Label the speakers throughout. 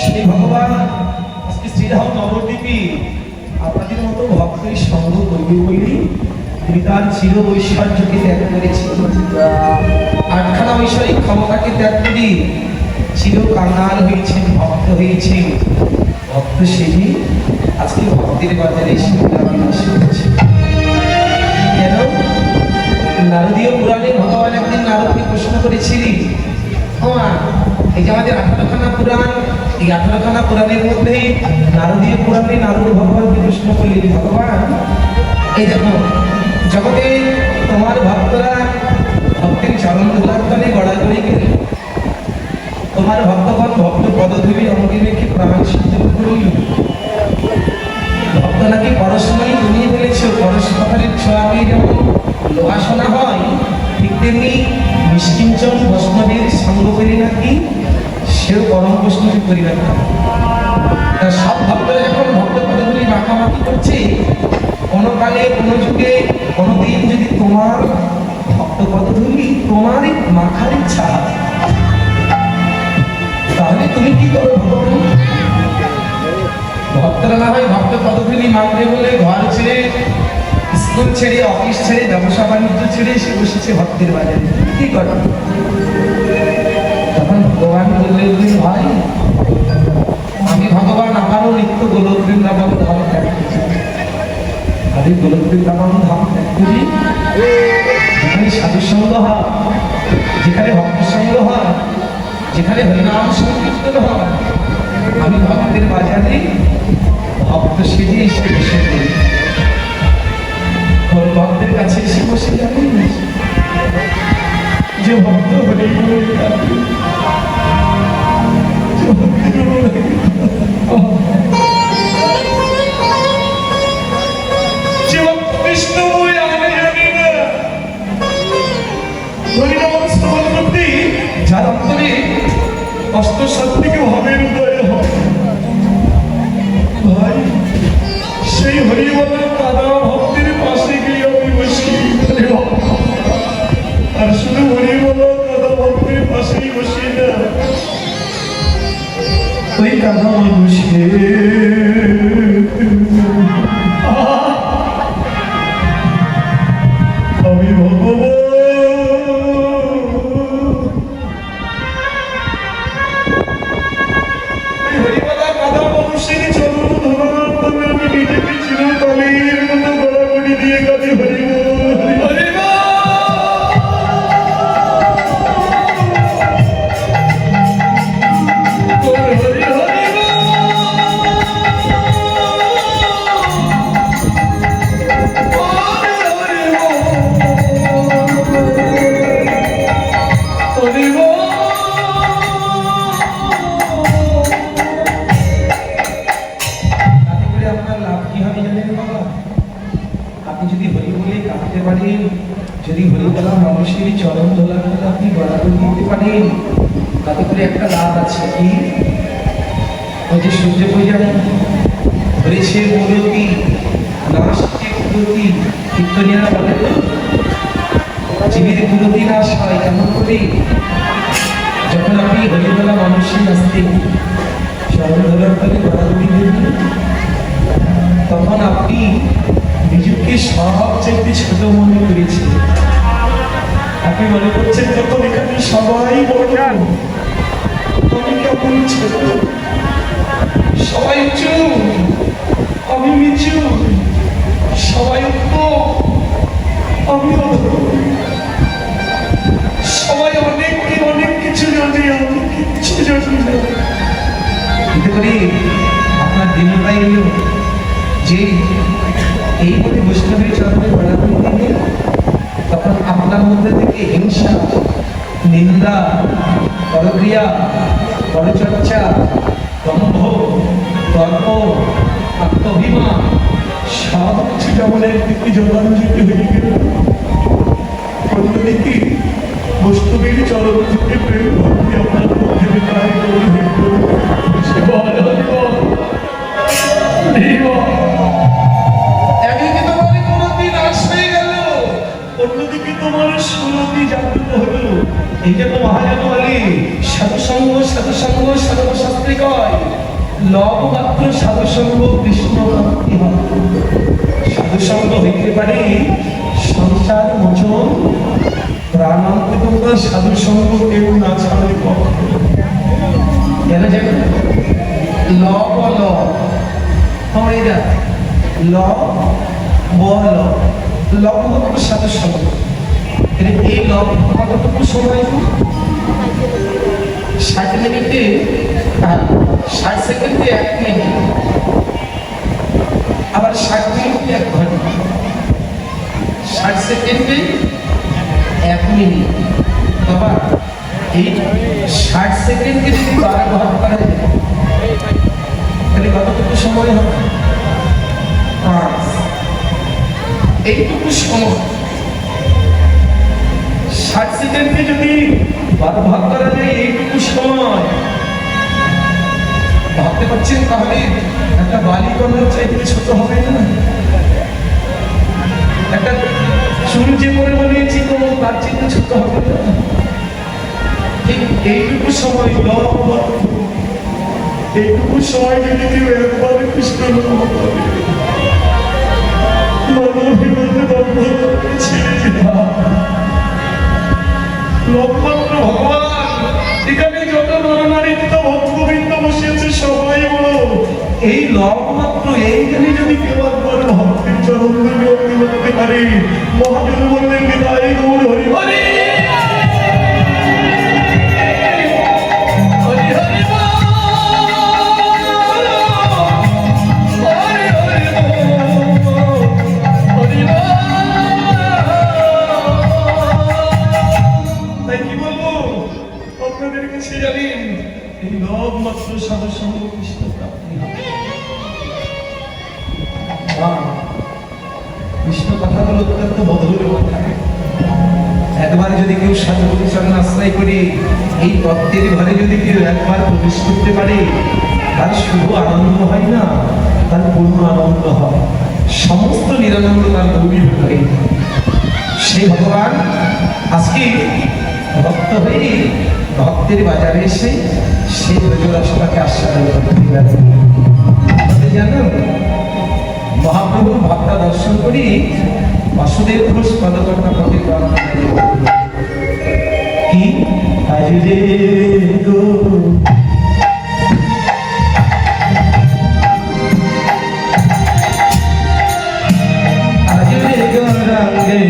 Speaker 1: শ্রী ভগবান আজকে শ্রীধাম নবদ্বীপে আপনাদের মতো ভক্তের সঙ্গ করবে বলে তিনি তার চির ঐশ্বর্যকে ত্যাগ করেছেন, আটখানা ঐশ্বরিক ক্ষমতাকে ত্যাগ করে চির কাঙ্গাল হয়েছেন, ভক্ত হয়েছেন। ভক্ত সেজে আজকে ভক্তের বাজারে বিরাজ করছে। কেন? নারদীয় পুরাণে ভগবান একদিন নারদকে প্রশ্ন করেছিলেন, এই যে আমাদের 18খানা পুরাণ, এই 18খানা পুরাণের মধ্যে নারদীয় পুরাণে নারদ ভগবানকে প্রশ্ন করলেন, ভগবান এই দেখো জগতে তোমার ভক্তরা ভক্তের চরণ ধুলার্থনে গড়াগড়ি গেল, তোমার ভক্তগণ ভক্ত পদধূলি অঙ্গে রেখে প্রাণ সিদ্ধ করিল। ভক্ত নাকি পরশময়ী তুমি বলেছ, পরশময়ের ছোঁয়াকে যেমন লোহা সোনা হয়, ঠিক তেমনি নিষ্কিঞ্চন বৈষ্ণবের সঙ্গ করে নাকি সেও পরম বৈষ্ণবী পরিবার। সব ভক্তরা যখন ভক্ত পদগুলি মাখামাখি করছে, কোনো কালে কোনো যুগে কোনোদিন যদি তোমার ভক্ত পদগুলি তোমারই মাখার ইচ্ছা, তাহলে তুমি কি করো ভগবান? ভক্তরা না হয় ভক্ত পদগুলি মাখবে বলে ঘর ছেড়ে, স্কুল ছেড়ে, অফিস ছেড়ে, ব্যবসা বাণিজ্য ছেড়ে সে বসেছে ভক্তের বাজারে, কি করো? তখন ভগবান বললেন, ভাই আমি ভগবান আমারও নিত্য গোলক বৃন্দাবন ধাম ত্যাগ করছি। আমি গোলক বৃন্দাবন ধাম ত্যাগ করি, যেখানে সাধুসঙ্গ হয়, যেখানে ভক্ত সঙ্গ হয়, যেখানে হরিনাম সংকীর্তন হয়, আমি ভক্তের বাজারে ভক্ত সেজে এসে বসে করি। ভক্তের কাছে এসে বসে যাবেন যে ভক্ত হরি যার অন্তরে কষ্ট সত্যিকে ভাবের উদয় হয়, ভাই সেই হরিবলের দাদা ভক্তের পাশে গিয়ে আমি বসি, আর শুধু হরিবলের দাদা ভক্তের পাশেই বসি না, ওই দাদা মানুষকে আমি ভগবান যদি হরিবলা মানুষের চরণ ধোলা করে আপনি বরাবর দিতে পারেন, তাতে করে একটা লাভ আছে। কি? ওই যে সূর্য পূজায় ধরেছে মূলতি নাশে কুলতি, কীর্তনীরা বলে তো জীবের কুলতি নাশ হয় এমন করে। যখন আপনি হরিবলা মানুষের আসতে চরণ ধোলার করে বরাবর দিবেন, তখন আপনি নিজেকে সবচেয়ে ছোট মনে করেছে। আপনি মনে করছেন তখন এখানে সবাই বড়, আমি কেমন ছোট, সবাই উঁচু, আমি নিচু, সবাই উত্তম, আমি সবাই অনেক অনেক কিছু জানে, আমি কিছু জানি না। এতে করে আপনার দিনটাই এলো যে এই বলে বৈষ্ণবের চরণে বরাবর দিলে, তখন আপনার মধ্যে থেকে হিংসা, নিন্দা, পরক্রিয়া, পরচর্চা, দম্ভ, দর্প, আত্মভিমান সব কিছু যেমন একদিকে জলাঞ্জিত হয়ে গেল, অন্যদিকে বৈষ্ণবের চরণ থেকে প্রেম ভক্তি আপনার মধ্যে প্রায় অন্যদিকে তোমার সুরতি জাগ্রত হলো। এই জন্য মহাজন বলে সাধুসঙ্গ সাধুসঙ্গ সাধু শাস্ত্রী কয় লবমাত্র সাধুসঙ্গ কৃষ্ণ ভক্তি হয়। সাধুসঙ্গ হইতে পারে সংসার মোচন, প্রাণান্তে তোমরা সাধুসঙ্গ কেউ না ছাড়ে কেন জানো? ল বল হরিদা ল বল লবমাত্র সাধুসঙ্গ। এই লব কতটুকু সময়? 60 মিনিটে 60 সেকেন্ডে 1 মিনিট, আবার 60 মিনিটে 1 ঘন্টা। 60 সেকেন্ডে 1 মিনিট, বাবা এই 60 সেকেন্ডকে যদি 12 ভাগ করা যায় তাহলে কতটুকু সময় হবে? 5। এইটুকু সময় 60 সেকেন্ডকে যদি 12 ভাগ করা যায়, এইটুকু সময় ভাবতে পারছেন তাহলে একটা বালিকণার চাইতে ছোট হবে না? একটা চুল যে পরিমাণে চিকন তার চাইতে ছোট হবে না? ঠিক এইটুকু সময় এইটুকু সময় যদি কেউ একবার কৃষ্ণ নাম করে লবমাত্র ভগবান এখানে যত নরনারী ভক্ত গোবিন্দ বসিয়েছে সবাই বলো এই লবমাত্র এইখানে যদি কেউ একবার ভক্তের চরণ ধরে করতে পারে, মহাদেব বললেন বিদায় গৌর হরি হরি সাধুসঙ্গ কৃষ্ণ প্রাপ্তি হবে। কৃষ্ণ কথাগুলো অত্যন্ত মধুর কথা। একবার যদি কেউ সাধুগুরু চরণ আশ্রয় করে এই তত্ত্বের ঘরে যদি কেউ একবার প্রবেশ করতে পারে, তার শুভ আনন্দ হয় না, তার পূর্ণ আনন্দ হয়, সমস্ত নিরানন্দ তার গভীর হয়ে। সেই ভগবান আজকে ভক্ত হয়ে ভক্তের বাজারে এসে সেই ব্রজরসটাকে আস্বাদন করতে পারে। জানো মহাপ্রভুর ভক্তা দর্শন করি বাসুদেব ঘোষ পদকর্তা পথে কি আজরে গো আজরে গো রঙে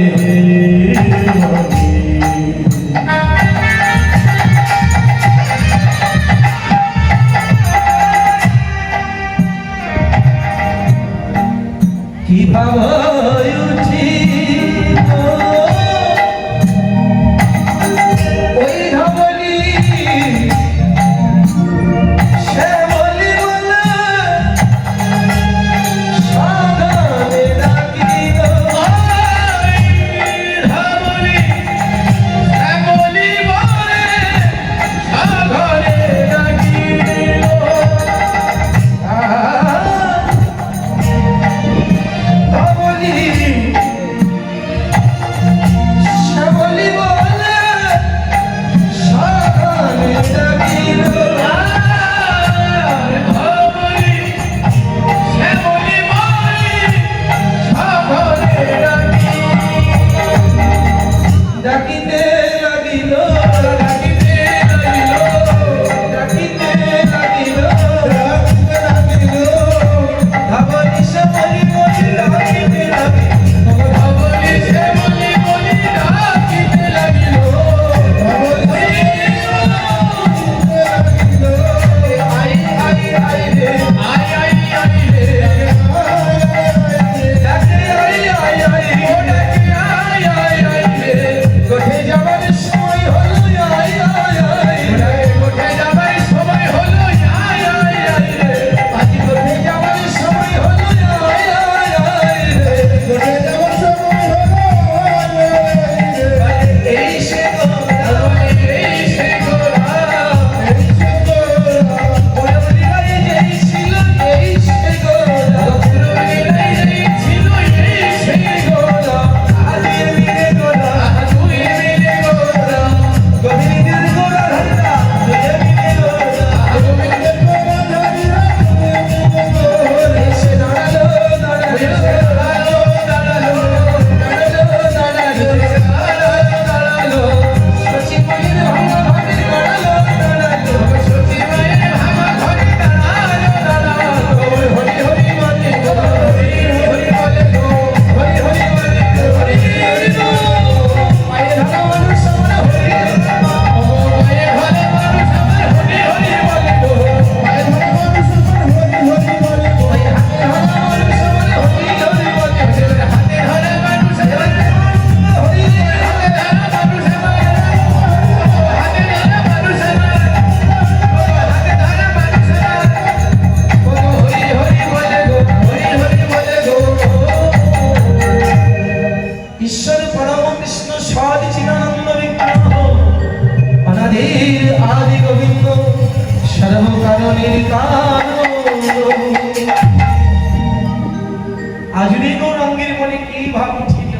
Speaker 1: আজুরি গৌরাঙ্গের মনে কি ভাবছিল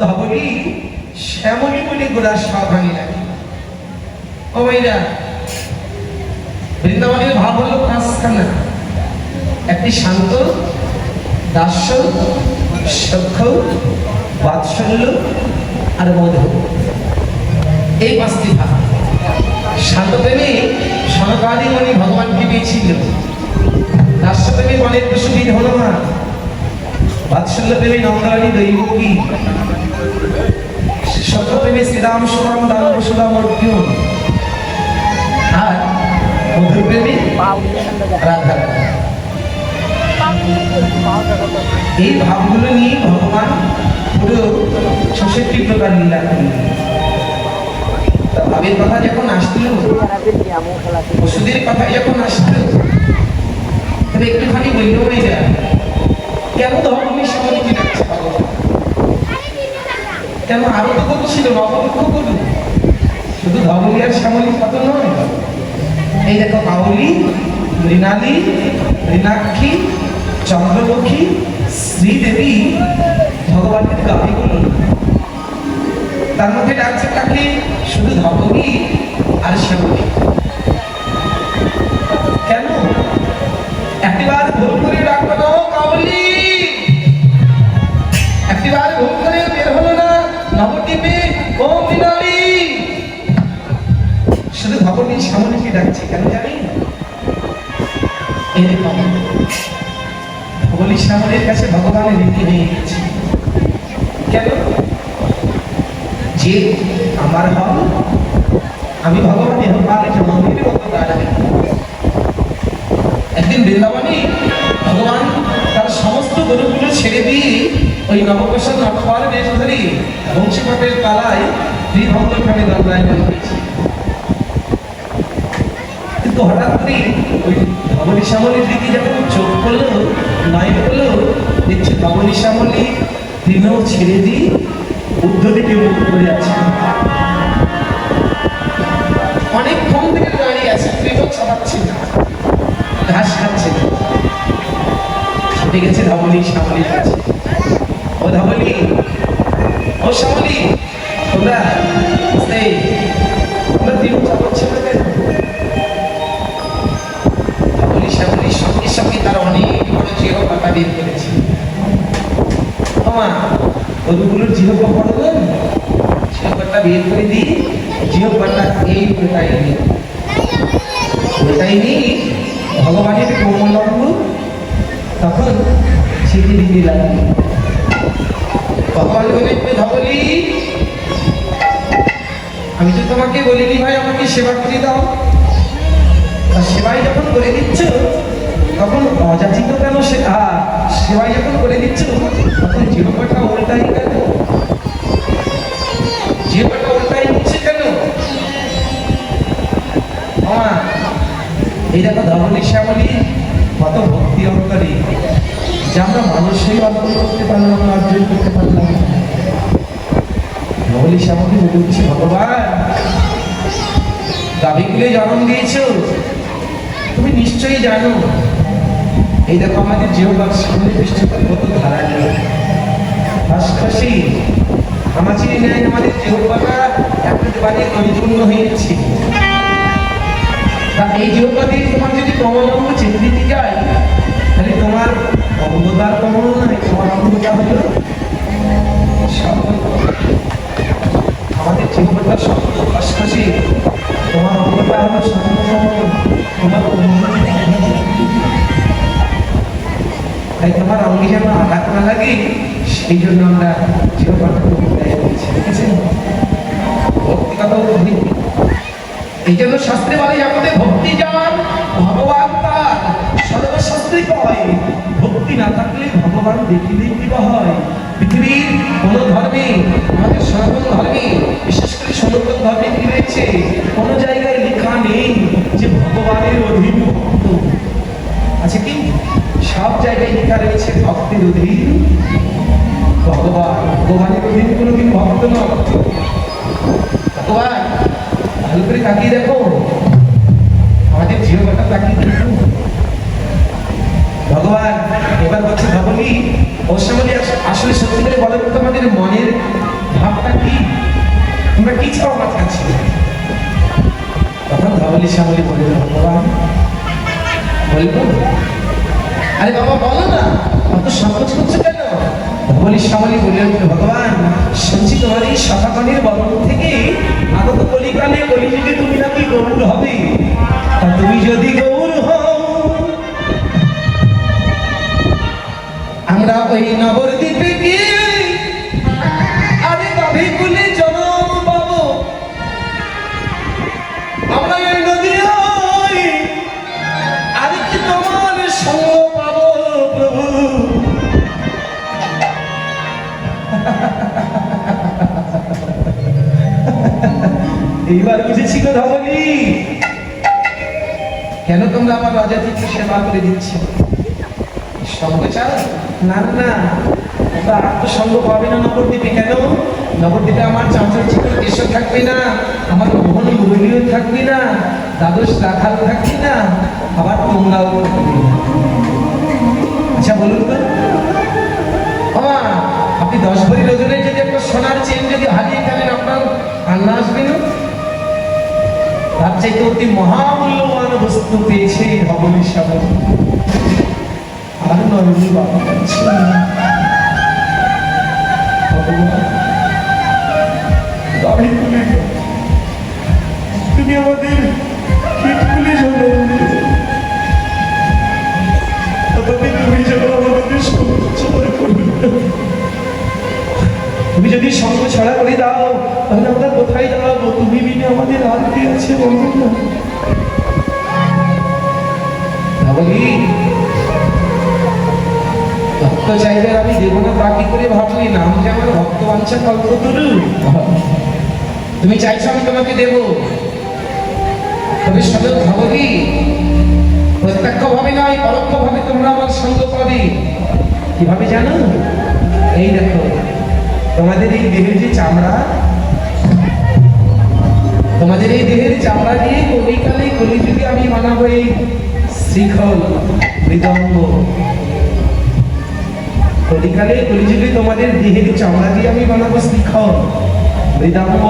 Speaker 1: ধবলি শ্যামলী বলে গোড়া সাবধানী রাখি। ও ভাইরা, বৃন্দাবনের ভাব হলো পাঁচখানা। একটি শান্ত, দাস্য, সখ্য, বাৎসল্য আর মধু, এই পাঁচটি ভাব। শান্ত প্রেমী সনকাদি মনি ভগবানকে পেয়েছিল। দাস্য প্রেমী বনের পশুবিদ হনুমান, বাৎসল্য প্রেমী নন্দরানী দৈবকী, সত্য প্রেমী শ্রীরাম সুরাম দানব সুরাম অর্জুন, আর মধুর প্রেমী রাধা। এই ভাবগুলো নিয়ে ভগবান পুরো ৬৬ প্রকার লীলা করলেন। ভাবের কথা যখন আসছিল, পশুদের কথা যখন আসছিল, তবে একটুখানি বলল হয়ে যায় কেন ধর্মী সামরিকী ডাকছে ভগবান? কেন আরো তো করছিল নবলক্ষ করুন, শুধু ধর্মী আর সামরিক কত নয়। এই দেখো কাউলি, মৃণালী, মৃণাক্ষী, চন্দ্রমুখী, শ্রীদেবী ভগবানের গাভী করুন। তার মধ্যে ডাকছে তাকে শুধু ধর্মী আর শ্যামলী। কেন? একটিবার ভুল করে ডাকলো না কাউলি, একটিবার ভুল করে বের হলো না নবদ্বীপে ও মৃণালী। শুধু ধর্মী শ্যামলীকে ডাকছে কেন জানি? এরকম ধর্মী শ্যামলীর কাছে ভগবানের রীতি হয়ে গেছে। কেন? যে আমার হল, আমি ভগবানের মন্দিরের মতো দাঁড়াই। একদিন বৃন্দাবনে ভগবান তার সমস্ত গরুগুলো ছেড়ে দিয়ে ওই নবপ্রসাদ নটবার বেশ ধরে বংশীপাটের তালায় ত্রিভঙ্গখানে দণ্ডায় বসেছে। কিন্তু হঠাৎ করে ওই ধবনী শ্যামলীর দিকে যখন চোখ করলো, নয় করলো, দেখছে ধবনী শ্যামলী তৃণ ছেড়ে দিয়ে উদ্ধ দিকে মুখ করে আছে। অনেকক্ষণ থেকে দাঁড়িয়ে আছে, তৃণ ছাপাচ্ছে না, ঘাস খাচ্ছে না। ছুটে গেছে ধবনী শ্যামলীর কাছে। ও ধবনী, ও শ্যামলী, তোমরা তৃণ চাপাচ্ছে না কেন? ধবনী শ্যামলীর সঙ্গে সঙ্গে তার অনেক বড় জিহ্বা বের করেছে। গরুগুলোর জিহ্বা বড় না, জিহ্বাটা বের করে দিই, জিহ্বাটা এই ওটাই নিই, ওটাই নিই ভগবানের কোমলঙ্গ তখন ছেড়ে দিতে লাগলো। ভগবান বলে, ধবলী, আমি তো তোমাকে বলিনি ভাই আমাকে সেবা করে দাও। সেবাই যখন করে দিচ্ছ তখন অযাচিত কেন? সেবাই যখন করে দিচ্ছ তখন জিহ্বাটা উল্টাই কেন? জিহ্বাটা উল্টাই দিচ্ছে কেন? এই দেখো ধবনী শ্যামলী কত ভক্তি অন্তরে, যা আমরা মানুষই অর্জন করতে পারলাম না, অর্জন করতে পারলাম। ধবনী শ্যামলী বলছে, ভগবান গাভীগুলো জন্ম দিয়েছ, তুমি নিশ্চয়ই জানো। এই দেখো আমাদের জিহ্বার সামনে পৃষ্ঠতল কত ধারা নেই, হাসি হামাচির নেয় আমাদের জিহ্বাটা একেবারে পরিপূর্ণ হয়েছে। এই জিহ্বা দিয়ে তোমার যদি কমলঙ্গ চেপে দিতে যায়, তাহলে তোমার অঙ্গতার কমল নয়, তোমার অঙ্গতা হলো আমাদের জিহ্বাটা শব্দ হাসি, তোমার অঙ্গতা হলো শব্দ, তোমার তাই তোমার অঙ্গে যেন আঘাত না লাগে সেই জন্য আমরা জিহ্বাটাকে উল্টাই দিয়েছি। দেখেছেন ভক্তি কত অধিক। এই জন্য শাস্ত্রে বলে আমাদের ভক্তি যান ভগবান তার, সর্বশাস্ত্রে কয় ভক্তি না থাকলে ভগবান দেখিলে কি হয়। পৃথিবীর কোন ধর্মে, আমাদের সনাতন ধর্মে, বিশেষ করে সনাতন ধর্মে কি রয়েছে, কোন জায়গায় লেখা নেই যে ভগবানের অধীন ভক্ত আছে কি? সব জায়গায় লেখা রয়েছে ভক্তের অধীন ভগবান। ভগবানের অধীন কোনোদিন ভক্ত নয়। ভগবান ভালো করে তাকিয়ে দেখো, আমাদের জিহ্বাটা তাকিয়ে দেখো, তোমাদের মনের ভাবটা কি, তোমরা কি চাও আমার কাছে? তখন ধবলি শ্যামলী বলে, ভগবান বলবো? আরে বাবা বলো না, অত সংকোচ করছো কেন? ধবলি শ্যামলী বলে উঠলো, ভগবান শুনছি তোমার এই সখাকণের বরণ থেকে আগত কলিকালে কলিযুগে তুমি নাকি গৌর হবে। তা তুমি যদি গৌর হও, আমরা ওই নবদ্বীপে গিয়ে আরে গাভী কুলে জন্ম পাবো, আমরা এই নদী আর কি তোমার সঙ্গ পাবো প্রভু। এইবার বুঝেছি গো ধবলি, কেন তোমরা আমার রাজা থেকে সেবা করে দিচ্ছ? সঙ্গ চাও? না না, ওটা আত্মসঙ্গ পাবে না নবদ্বীপে। কেন? নবদ্বীপে আমার চাঁচর চিত্র কেশর থাকবে না, আমার মোহন মুরলীও থাকবে না, দ্বাদশ রাখাল থাকবে না, আবার তোমরাও থাকবে না। আচ্ছা বলুন তো বাবা, আপনি 10 ভরি ওজনের যদি একটা সোনার চেন যদি হারিয়ে গেলেন, আপনার কান্না আসবে না? তার চাইতে অতি মহামূল্যবান বস্তু পেয়েছে ধবলি শ্যামলী। আর নয়নি বাবা তুমি আমাদের তুমি যদি সঙ্গ ছাড়া করে দাও, তাহলে আমরা কোথায় দাঁড়াবো? তুমি বিনে আমাদের আর কি আছে বলুন না। ধবলি ভক্ত চাইলে আমি দেবো না তা কি করে ভাবলি? নাম যে আমার ভক্ত বাঞ্ছা কল্পতরু, তুমি চাইছো আমি তোমাকে দেব। তবে সদর ধবলি প্রত্যক্ষ ভাবে নয়, পরোক্ষ ভাবে তোমরা আমার সঙ্গ পাবে। কিভাবে জানো? এই দেখো, তোমাদের এই দেহের যে চামড়া, তোমাদের এই দেহের চামড়া দিয়ে কলিকালে কলিযুগে আমি বানাবো এই শিখল মৃদঙ্গ। কলিকালে কলিযুগে তোমাদের দেহের চামড়া দিয়ে আমি বানাবো শিখল মৃদঙ্গ।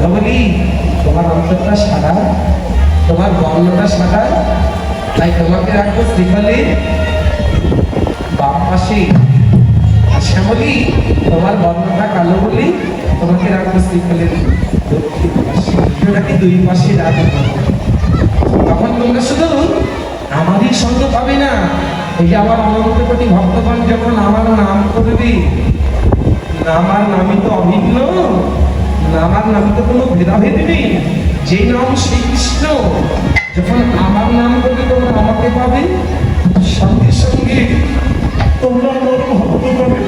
Speaker 1: ধবলি তোমার অন্তরটা সাদা, তোমার বর্ণটা সাদা, তাই তোমাকে রাখবো শিখলের বাম পাশে। শ্যামলী তোমার বর্ণটা কালো বলি তোমাকে রাখবো শ্রীফলের দক্ষিণ পাশে, নাকি 2 পাশে রাখবো। তখন তোমরা শুধু আমারই সঙ্গ পাবে না, এই যে আমার অনন্ত কোটি ভক্তগণ যখন আমার নাম করবে, আমার নামই তো অভিন্ন, আমার নামে তো কোনো ভেদাভেদ নেই। যে নাম শ্রীকৃষ্ণ, যখন আমার নাম করবে তোমরা আমাকে পাবে, সঙ্গে সঙ্গে তোমরা আমার ভক্তগণের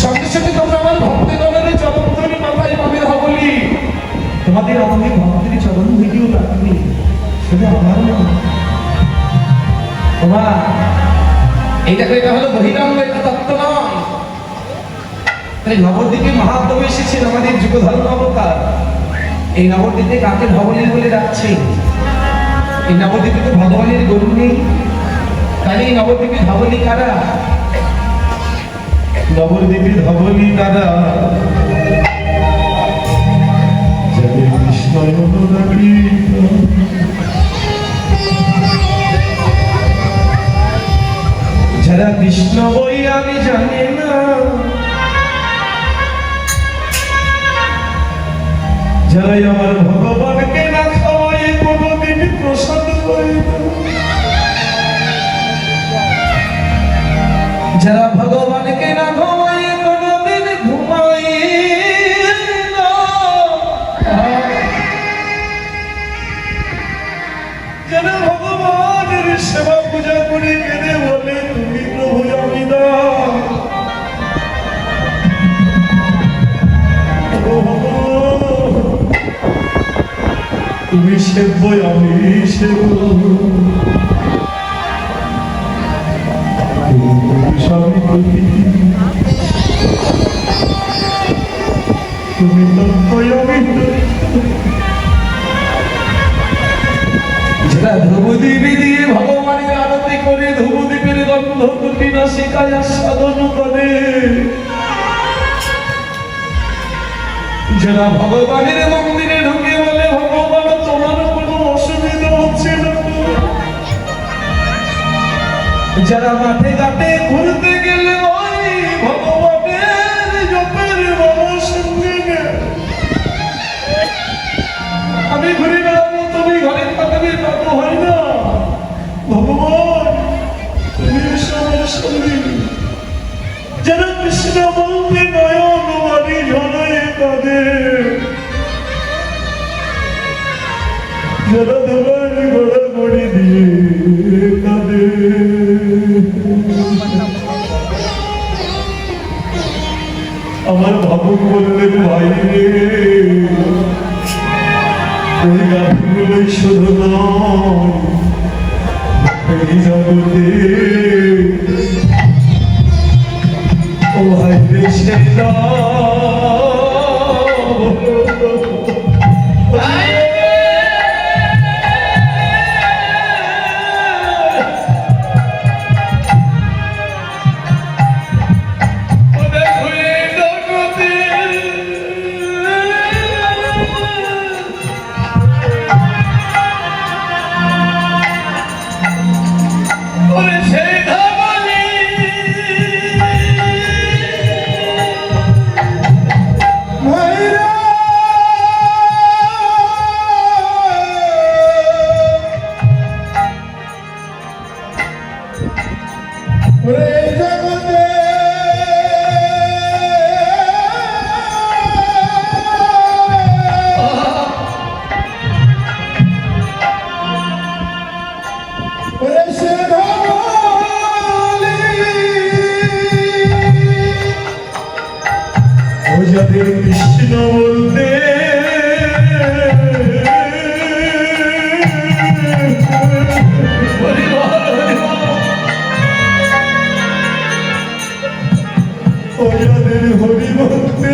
Speaker 1: সঙ্গে সঙ্গে তোমরা আমার ভক্তগণের চরণ ধরে মাথায় পাবে ধবলি। তোমাদের আমাদের ভক্তের চরণ ভিডিও রাখবে, শুধু আমার না। তোমার এটা হলো বহিরঙ্গ, এটা তত্ত্ব নয়। তাই নবদ্বীপে মহাত্ম এসেছেন আমাদের যুগধর্ম অবতার। এই নবদ্বীপে কাকে ধবলি বলে ডাকছে? এই নবদ্বীপে তো ভগবানের গরু নেই, তাহলে এই নবদ্বীপে ধবলি কারা? নবদ্বীপে ধবলি কারা? যারা কৃষ্ণ বই আমি জানি না, যারা আমার ভগবানকে না খাওয়ায় কোনদিন প্রসাদ পায় না, যারা ভগবানকে না খাওয়ায় কোনদিন ঘুমায় না, যারা ভগবানের সেবা পূজা করে কেঁদে বলে তুমি প্রভু আমি না, তুমি সেব্য আমি সেব্য, তুমি যারা ধ্রুবদ্বীপে দিয়ে ভগবানের আরতি করে ধ্রুবদ্বীপের গন্ধ কুটি নষ্ট শিখায় সাধন করে, যারা ভগবানের মন্দিরে ঢুকে বলে ভগবান তোমার কোনো অসুবিধা হচ্ছে না, যারা মাঠে ঘাটে ঘুরতে গেলে ওই ভগবানের জপের বাবা সঙ্গে নেয়। আমি ঘুরে বেড়াবো তুমি ঘরে থাকবে তা তো হয় না, ভগবান তুমি এসো আমার সঙ্গে। যারা কৃষ্ণ বলতে নয়ন বাড়ি ঝরায় তাদের, যারা তোমার গড়াগড়ি দিয়ে তাদের, আমার ভাবুক বললেন ভাই রে, ওই গানগুলোই শুধু নয়, এই জগতে ও ভাই রে সে যাদের কৃষ্ণ বলতে ও যাদের হরি বলতে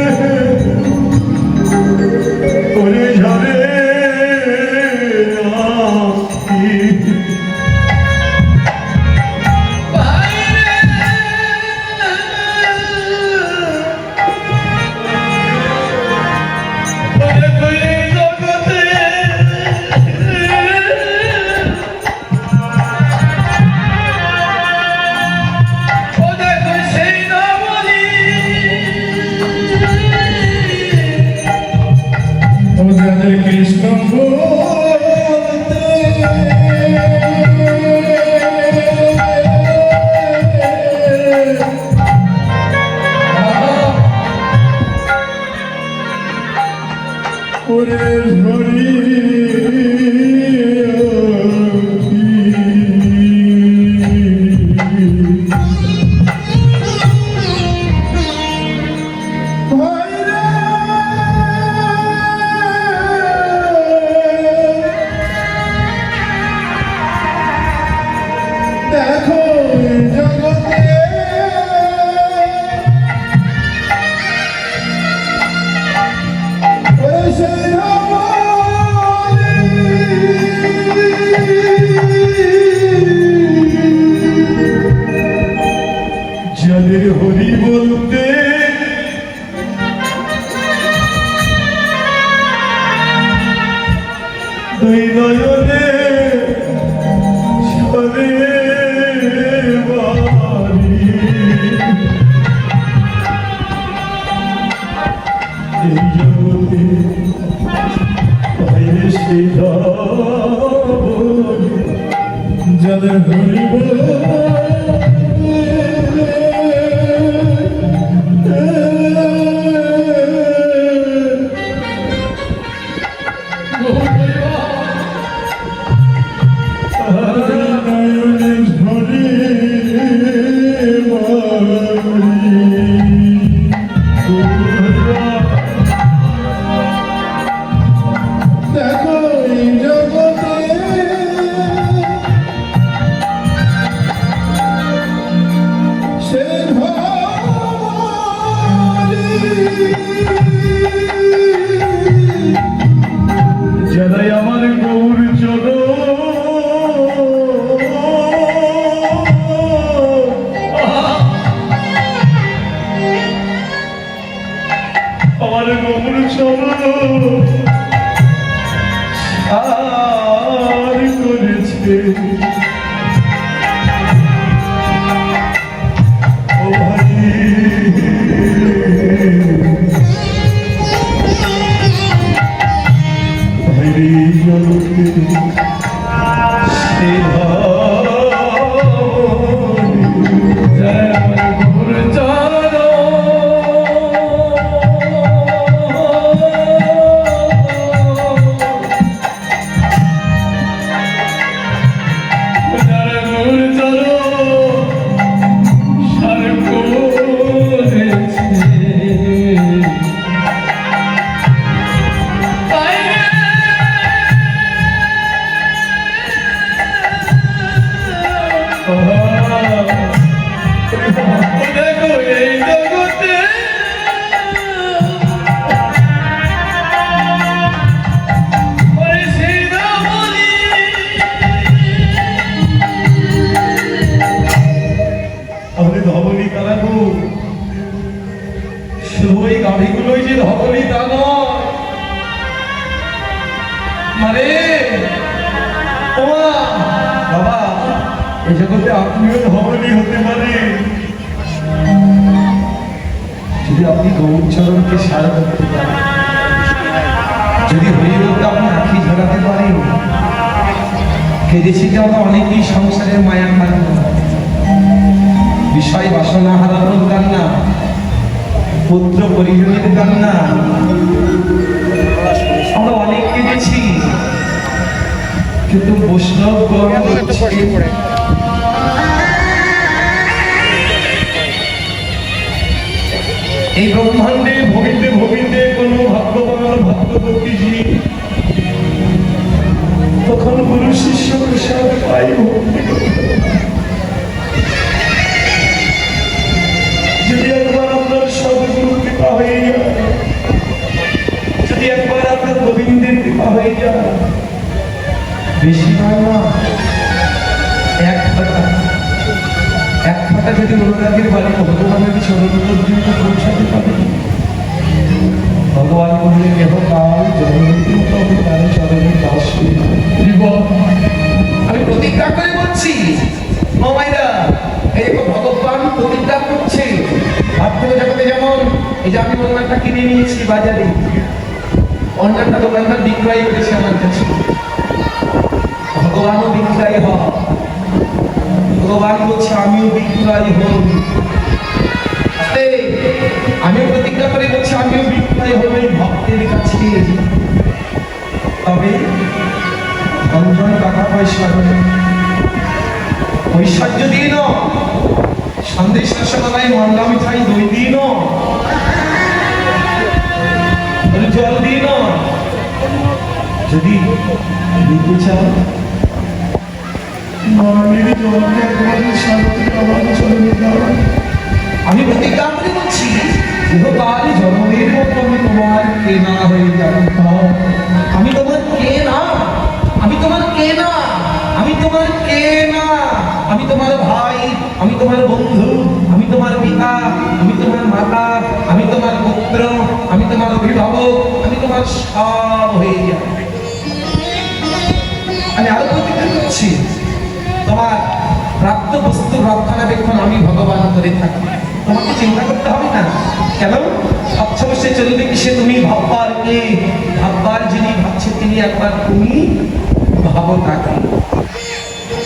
Speaker 1: ওরে ঝরে কৃষ্ণ বলতে ওরে হরি যাদের হরি বলতে দুই নয়নে ঝরে বাড়ি, এই জগতে বাইরে সে যাদের হরি বলতে দেখো এই জগতে রে ও ভাই ভাইরে জগতে সে ধবলি কালাবু শুধু ওই গাড়িগুলোই যে ধবলি তা নয় মানে বাবা এই জগতে আপনিও ধবলি হতে পারে যদি আপনি গৌরচরণকে সারা করতে পারেন যদি হরিবলকে আপনি আঁখি ঝরাতে পারেন কেঁদেছি যে আমরা অনেকেই সংসারের মায়া কান্না বিষয় বাসনা হারানোর কান্না পুত্র পরিজনের কান্না আমরা অনেক কেঁদেছি কিন্তু বৈষ্ণব এই ব্রহ্মাণ্ডে ভবিতে ভবিতে কোন ভাগ্যবান ভক্তপতিজি তখন গুরু শিষ্য প্রসাদ পাই ভক্তি যদি একবার আপনার সদগুরু কৃপা হয়ে যায় যদি একবার আপনার গোবিন্দের কৃপা হয়ে যায় বেশি নয় না এক ফাটা যদি অনুরাগের বাড়ি ভগবানের চরণ পর্যন্ত পৌঁছাতে পারে ভগবান বললে কেহ কাল জগন্নাথ তার চরণে দাস আমি প্রতিজ্ঞা করে বলছি মামাইরা এই ভগবান প্রতিজ্ঞা করছে ভাবতে জগতে যেমন এই যে আমি অন্যটা কিনে নিয়েছি বাজারে অন্যটা দোকানদার বিক্রয় করেছে আমার কাছে ভগবানও বিক্রয় হয় ভগবান বলছে আমিও বিক্রয় হই আমিও প্রতিজ্ঞা করে বলছি আমিও বিক্রয় হব এই ভক্তের কাছে তবে অঞ্জন টাকা পয়সা ঐশ্বর্য দিয়ে ন সন্দেশ রসমালাই মন্ডা মিঠাই দই দিয়ে ন জল দিয়ে ন যদি দিতে চাও আমি প্রতিজ্ঞা করে বলছি ইহকাল জন্মের মতো আমি তোমার কেনা হয়ে যাব আমি তোমার কেনা আমি তোমার কেনা আমি তোমার কেনা আমি তোমার ভাই আমি তোমার বন্ধু আমি তোমার পিতা আমি তোমার মাতা আমি তোমার পুত্র আমি তোমার অভিভাবক আমি তোমার সব হয়ে যাব আমি আরো প্রতিজ্ঞা করছি তোমার প্রাপ্ত বস্তু রক্ষণাবেক্ষণ আমি ভগবান করে থাকি তোমাকে চিন্তা করতে হবে না কেন সবসময় চলবে কি সে তুমি ভাববার কে ভাববার যিনি ভাবছে তিনি একবার তুমি ভাবো তাকে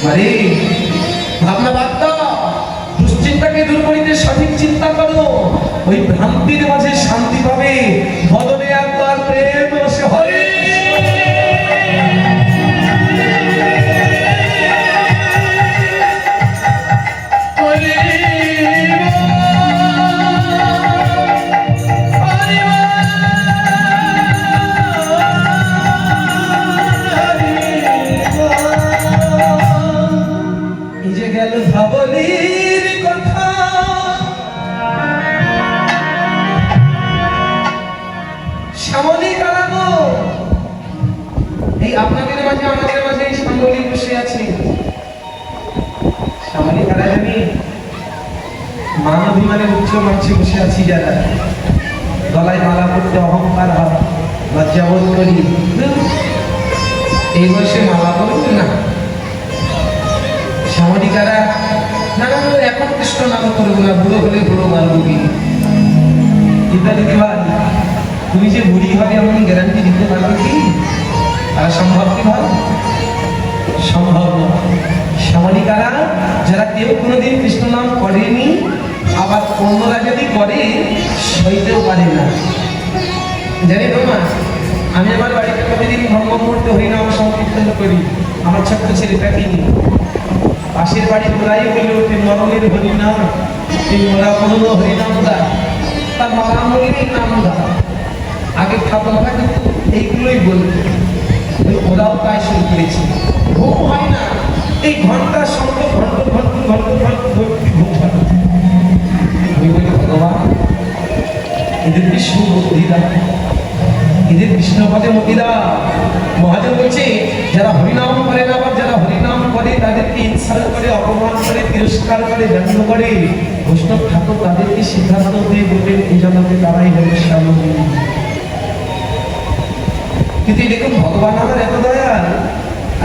Speaker 1: আরে ভাবনা বাদ দাও দুশ্চিন্তাকে দূর করিতে সঠিক চিন্তা করো ওই ভ্রান্তির মাঝে শান্তি পাবে বদলে একবার প্রেম রসে হরে ধবলির কথা শ্যামলী কালাগো এই আপনাদের মাঝে আমাদের মাঝে এই শ্যামলী বসে আছে শ্যামলী কালা জানি মানবিমানের উচ্চ মঞ্চে বসে আছি যারা গলায় মালা পড়তে অহংকার হয় লজ্জাবোধ করি এই বয়সে মালা পড়বে না সামাজিকারা না না এখন কৃষ্ণ নাম করবো না, বুড়ো হলে বুড়ো মারবো কি দিদিভাই, তুমি যে বুড়ি হবে এমন গ্যারান্টি দিতে পারবে কি? আর সম্ভব কি ভাই? সম্ভব না। সামাজিকারা যারা কেউ কোনোদিন কৃষ্ণ নাম করেনি, আবার অন্যরা যদি করে সইতেও পারে না। জানি তো মা, আমি আমার বাড়িতে প্রতিদিন ভঙ্গ মুহূর্তে হরিনাম সংকীর্তন করি, আমার ছোট্ট ছেলেটাকে নিয়ে। পাশের বাড়ি তোরাই বলে ওঠে মরণের হরিনাম, এই মোরা কোনো হরিনাম দা, তার মারা মরির নাম দা। আগে ঠাকুররা কিন্তু এইগুলোই বলতো, ওরাও তাই শুরু করেছে। ঘুম হয় না, এই ঘন্টা শব্দ ঘন্ট ঘন্ট ঘন্ট ঘন্ট ঘুম হয়। আমি বলি ভগবান এদেরকে সুবুদ্ধি দাও, এদের কৃষ্ণপদে মতিরা। মহাজন বলছে যারা হরিনাম করে না, আবার যারা হরিনাম করে তাদেরকে ইনসাল্ট করে, অপমান করে, তিরস্কার করে, ব্যঙ্গ করে, বৈষ্ণব ঠাকুর তাদেরকে সিদ্ধান্ত দিয়ে বলবেন এই জন্মে তারাই হল স্বামী। কিন্তু দেখুন ভগবান আমার এত দয়াল,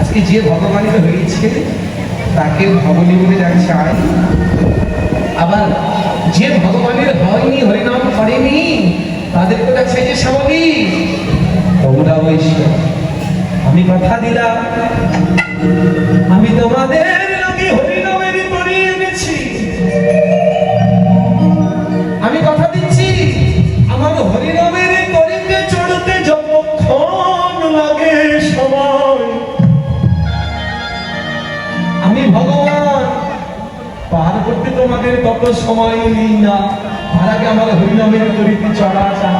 Speaker 1: আজকে যে ভগবানের হয়েছে তাকে ভগনী বলে যাচ্ছে আয়। আবার যে ভগবানের হয়নি, হরিনাম করেনি, তাদেরকে ডাকছে যে স্বামী তোমরা বৈষ্ণব। আমি কথা দিলাম আমি তোমাদের নাকি হরিনামের তরি এনেছি। আমি কথা দিচ্ছি আমার হরিনামের তরিতে চড়তে যতক্ষণ লাগে সময়, আমি ভগবান পার করতে তোমাদের তত সময় নেই না। তার আগে আমার হরিনামের তরিতে চড়াটা,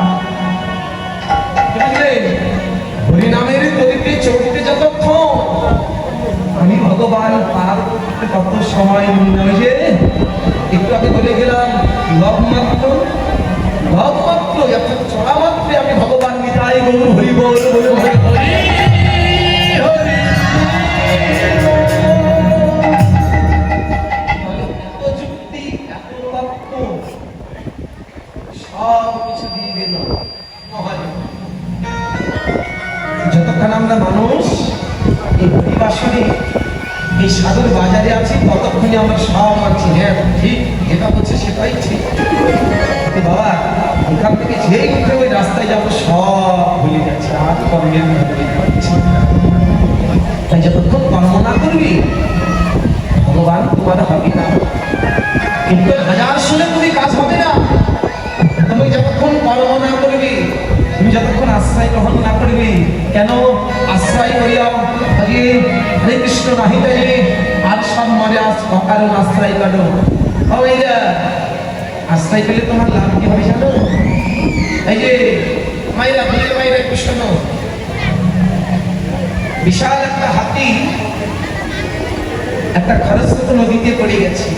Speaker 1: হরিনামের তরিতে চড়তে যতক্ষণ আমি ভগবান পার করতে তত সময় নেই না। যে একটু আগে বলে গেলাম লবমাত্র, লবমাত্র এখন চড়া মাত্রে আমি ভগবান নিতাই গৌর হরি বল বলে হরি হরি হরি। যতক্ষণ আমরা মানুষ এই হরিবাসনে এই সাধুর বাজারে আছি ততক্ষণই আমরা সব আছি। হ্যাঁ ঠিক, এটা হচ্ছে সেটাই ঠিক। বাবা এখান থেকে যেই উঠে ওই রাস্তায় যাবো সব ভুলে যাচ্ছে, আর কর্মের মধ্যে পাচ্ছি। তাই যতক্ষণ কর্ম না করবি ভগবান তোমার হবে না, কিন্তু হাজার শুনে তুমি কাজ হবে না। তুমি যতক্ষণ কর্ম না করবি, তুমি যতক্ষণ আশ্রয় গ্রহণ না করবি, কেন আশ্রয় করিয়াও হরে হরে কৃষ্ণ নাহি তাই আর সব মরে অকারণ আশ্রয় কাটো। আশ্রয় পেলে তোমার লাভ কি হবে জানো? এই যে মাইরা ভুলের মাইরা কৃষ্ণ, বিশাল একটা হাতি একটা খরস্রোত নদীতে পড়ে গেছে।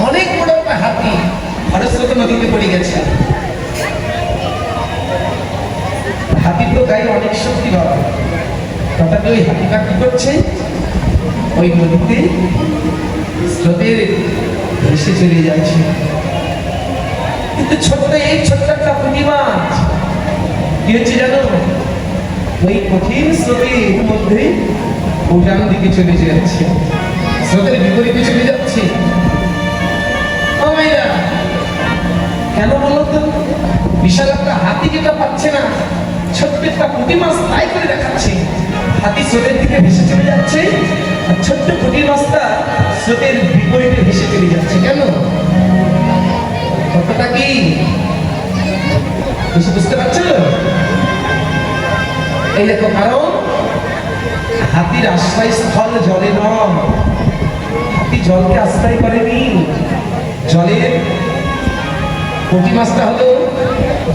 Speaker 1: অনেক বড় একটা হাতি খরস্রোত নদীতে পড়ে গেছে। হাতির তো গায়ে অনেক শক্তি বাবা, তথাপি ওই হাতিটা কি করছে, ওই নদীতে স্রোতের ভেসে চলে যাচ্ছে। কিন্তু ছোট্ট এই ছোট্ট একটা পুঁটি মাছ কি হচ্ছে জানো, ওই কঠিন স্রোতের মধ্যে উজান দিকে চলে যাচ্ছে, স্রোতের বিপরীতে চলে যাচ্ছে। কেন বলতো, বিশাল একটা হাতি যেটা পাচ্ছে না, ছোট্ট একটা পুঁটি মাছ তাই করে দেখাচ্ছে। হাতি স্রোতের দিকে ভেসে চলে যাচ্ছে, আর ছোট্ট পুঁটি মাছটা স্রোতের বিপরীতে ভেসে চলে যাচ্ছে। কেন? কতটা কি বুঝতে পারছো? এই দেখো, কারণ হাতির আশ্রয় স্থল জলে নয়, হাতি জলকে আশ্রয় করেনি। জলের পুঁটি মাছটা হলো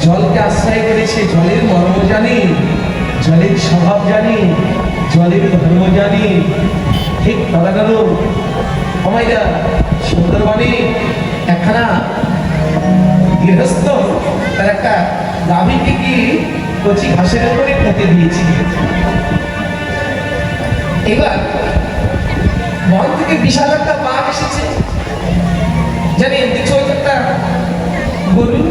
Speaker 1: জলকে আশ্রয় করেছে, জলের মর্ম জানি, জলের স্বভাব জানি, জলের ধর্ম জানি। ঠিক ধরা গেল আমাইরা সুন্দরবনে একখানা গৃহস্থ তার একটা গাভীকে কি কচি ঘাসের উপরে খেতে দিয়েছি। এবার বন থেকে বিশাল একটা বাঘ এসেছে, জানি দেখছো ওই একটা গরু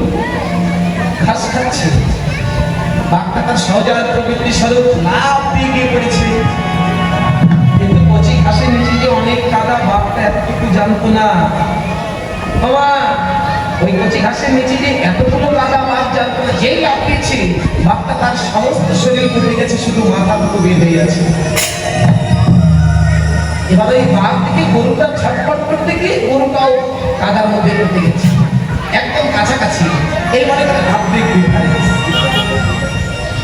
Speaker 1: ঘাস খাচ্ছে, বাঘটা তার সহজাত প্রবৃত্তি স্বরূপ লাফ দিয়ে গিয়ে পড়েছে। ঘাসের নিচে যে অনেক কাদা, বাপটা এতটুকু জানতো না। বাবা ওই কচি ঘাসের নিচে যে এতগুলো কাদা বাপ জানতো না। যেই লাফিয়েছে বাপটা তার সমস্ত শরীর ঘুরে গেছে, শুধু মাথাটুকু বের হয়ে আছে। এবার ওই বাঘ থেকে গরুটা ছটফট করতে গিয়ে গরুটাও কাদার মধ্যে করতে গেছে, একদম কাছাকাছি। এই মনে করে ভাবতে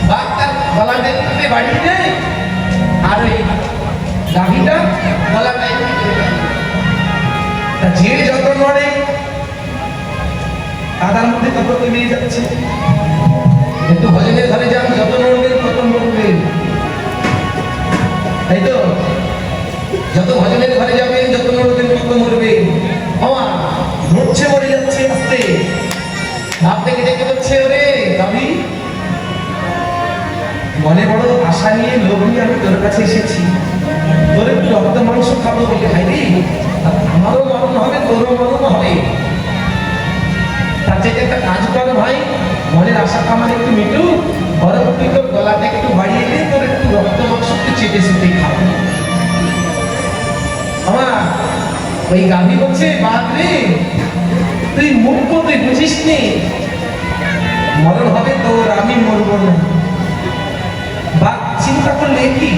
Speaker 1: বাঘ তার গলাটা একটু বাড়িয়ে দেয়, আর ওই গাভীটা গলাটা যে যত নড়ে কাদার মধ্যে তত তলিয়ে যাচ্ছে। একটু ভজনের ঘরে যান, যত নড়বেন তত নড়বেন, তাই তো? যত ভজনের ঘরে যাবেন যত নড়বেন তত নড়বেন। আমার নড়ছে, মরে যাচ্ছে আস্তে। ভাব থেকে ডেকে বলছে, ওরে গাভী, মনে বড় আশা নিয়ে লোভ নিয়ে আমি তোর কাছে এসেছি, তোর একটু রক্ত মাংস খাবো বলে। খাই রে, আমারও মরণ হবে, তোরও মরণ হবে। তার চেয়ে একটা কাজ কর ভাই, মনের আশাটা আমার একটু মিটু, বরং তুই তোর গলাটা একটু বাড়িয়ে দিয়ে তোর একটু রক্ত মাংস একটু চেটে চেটে খাবো। আমার ওই গাভী বলছে, বাদ রে, তুই মুখ্য, তুই বুঝিস নি মরণ হবে তোর, আমি মরবো না। বাঘ চিন্তা করলে কি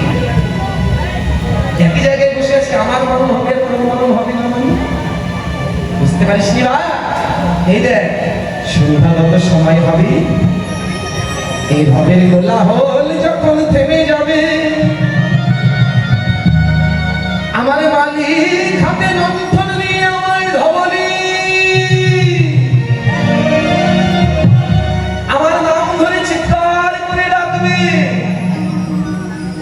Speaker 1: একই জায়গায় বসে আছে, আমার মরণ হবে, তোর মরণ হবে না, মানে বুঝতে পারিস নি বা? এই দেখ সন্ধ্যাগত সময় হবে, এই ভবের গোলা হল যখন থেমে যাবে, আমার মালিক হাতে মন্থন নিয়ে আমায় ধবলি, আমার নাম ধরে চিৎকার করে ডাকবে।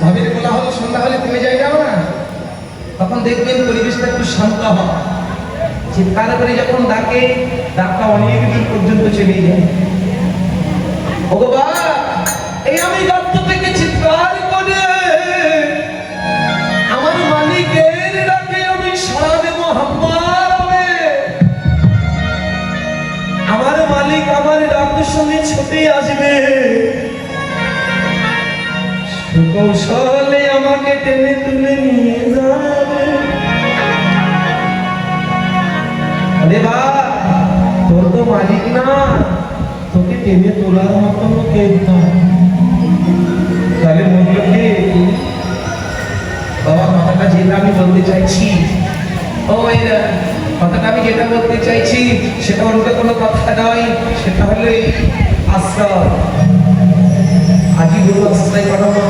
Speaker 1: ভবের গোলা হল সন্ধ্যা হলে থেমে যায় না, তখন দেখবেন পরিবেশটা একটু শান্ত হয়। চিৎকার করে যখন ডাকে, ডাকটা অনেক দূর পর্যন্ত চলে যায়। ও বাবা, এই আমি গর্ত থেকে চিৎকার করে আমার মালিকের ডাকে আমি সাড়া দেব, হাম্মার হবে। আমার মালিক আমার ডাক শুনে ছুটে আসবে, সুকৌশলে আমাকে টেনে তুলে নিয়ে যাবে। আরে বা, তোর তো মালিক না, তোকে টেনে তোলার মতন কেউ না, তাহলে মূল্যকে বাবা কথাটা যেটা আমি বলতে চাইছি, ও কথাটা আমি যেটা বলতে চাইছি সেটা অন্য কোনো কথা নয়, সেটা হলো এই আশ্রয়। আজই গুরু আশ্রয় করাবো।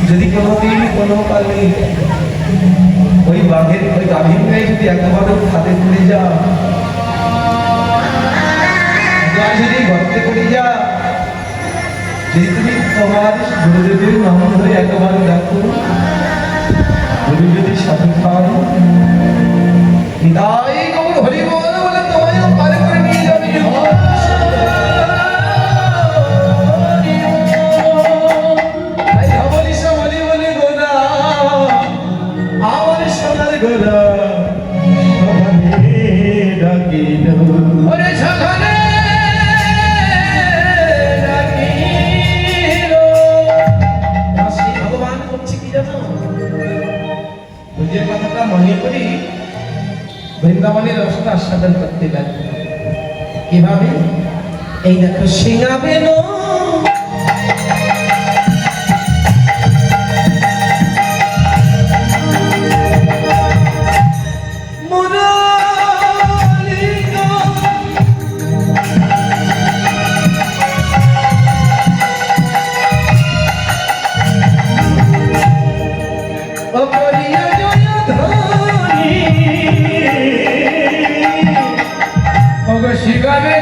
Speaker 1: যদি কোনোদিন কোনো কালে ওই বাঘের ওই গাভীর গায়ে যদি একেবারে খাতে পড়ে যা, যদি গর্তে পড়ে যা, যদি তুমি তোমার গুরুদেবের নাম ধরে একেবারে দেখো, গুরু যদি সাধু খান নিতাই গৌর হরি বল বলে তোমায় পারে করে নিয়ে যাবে। মনে করি বৃন্দাবনের রসটা আস্বাদন করতে লাগবে। কিভাবে? এই দেখো সিঙাবে নো শিখাবে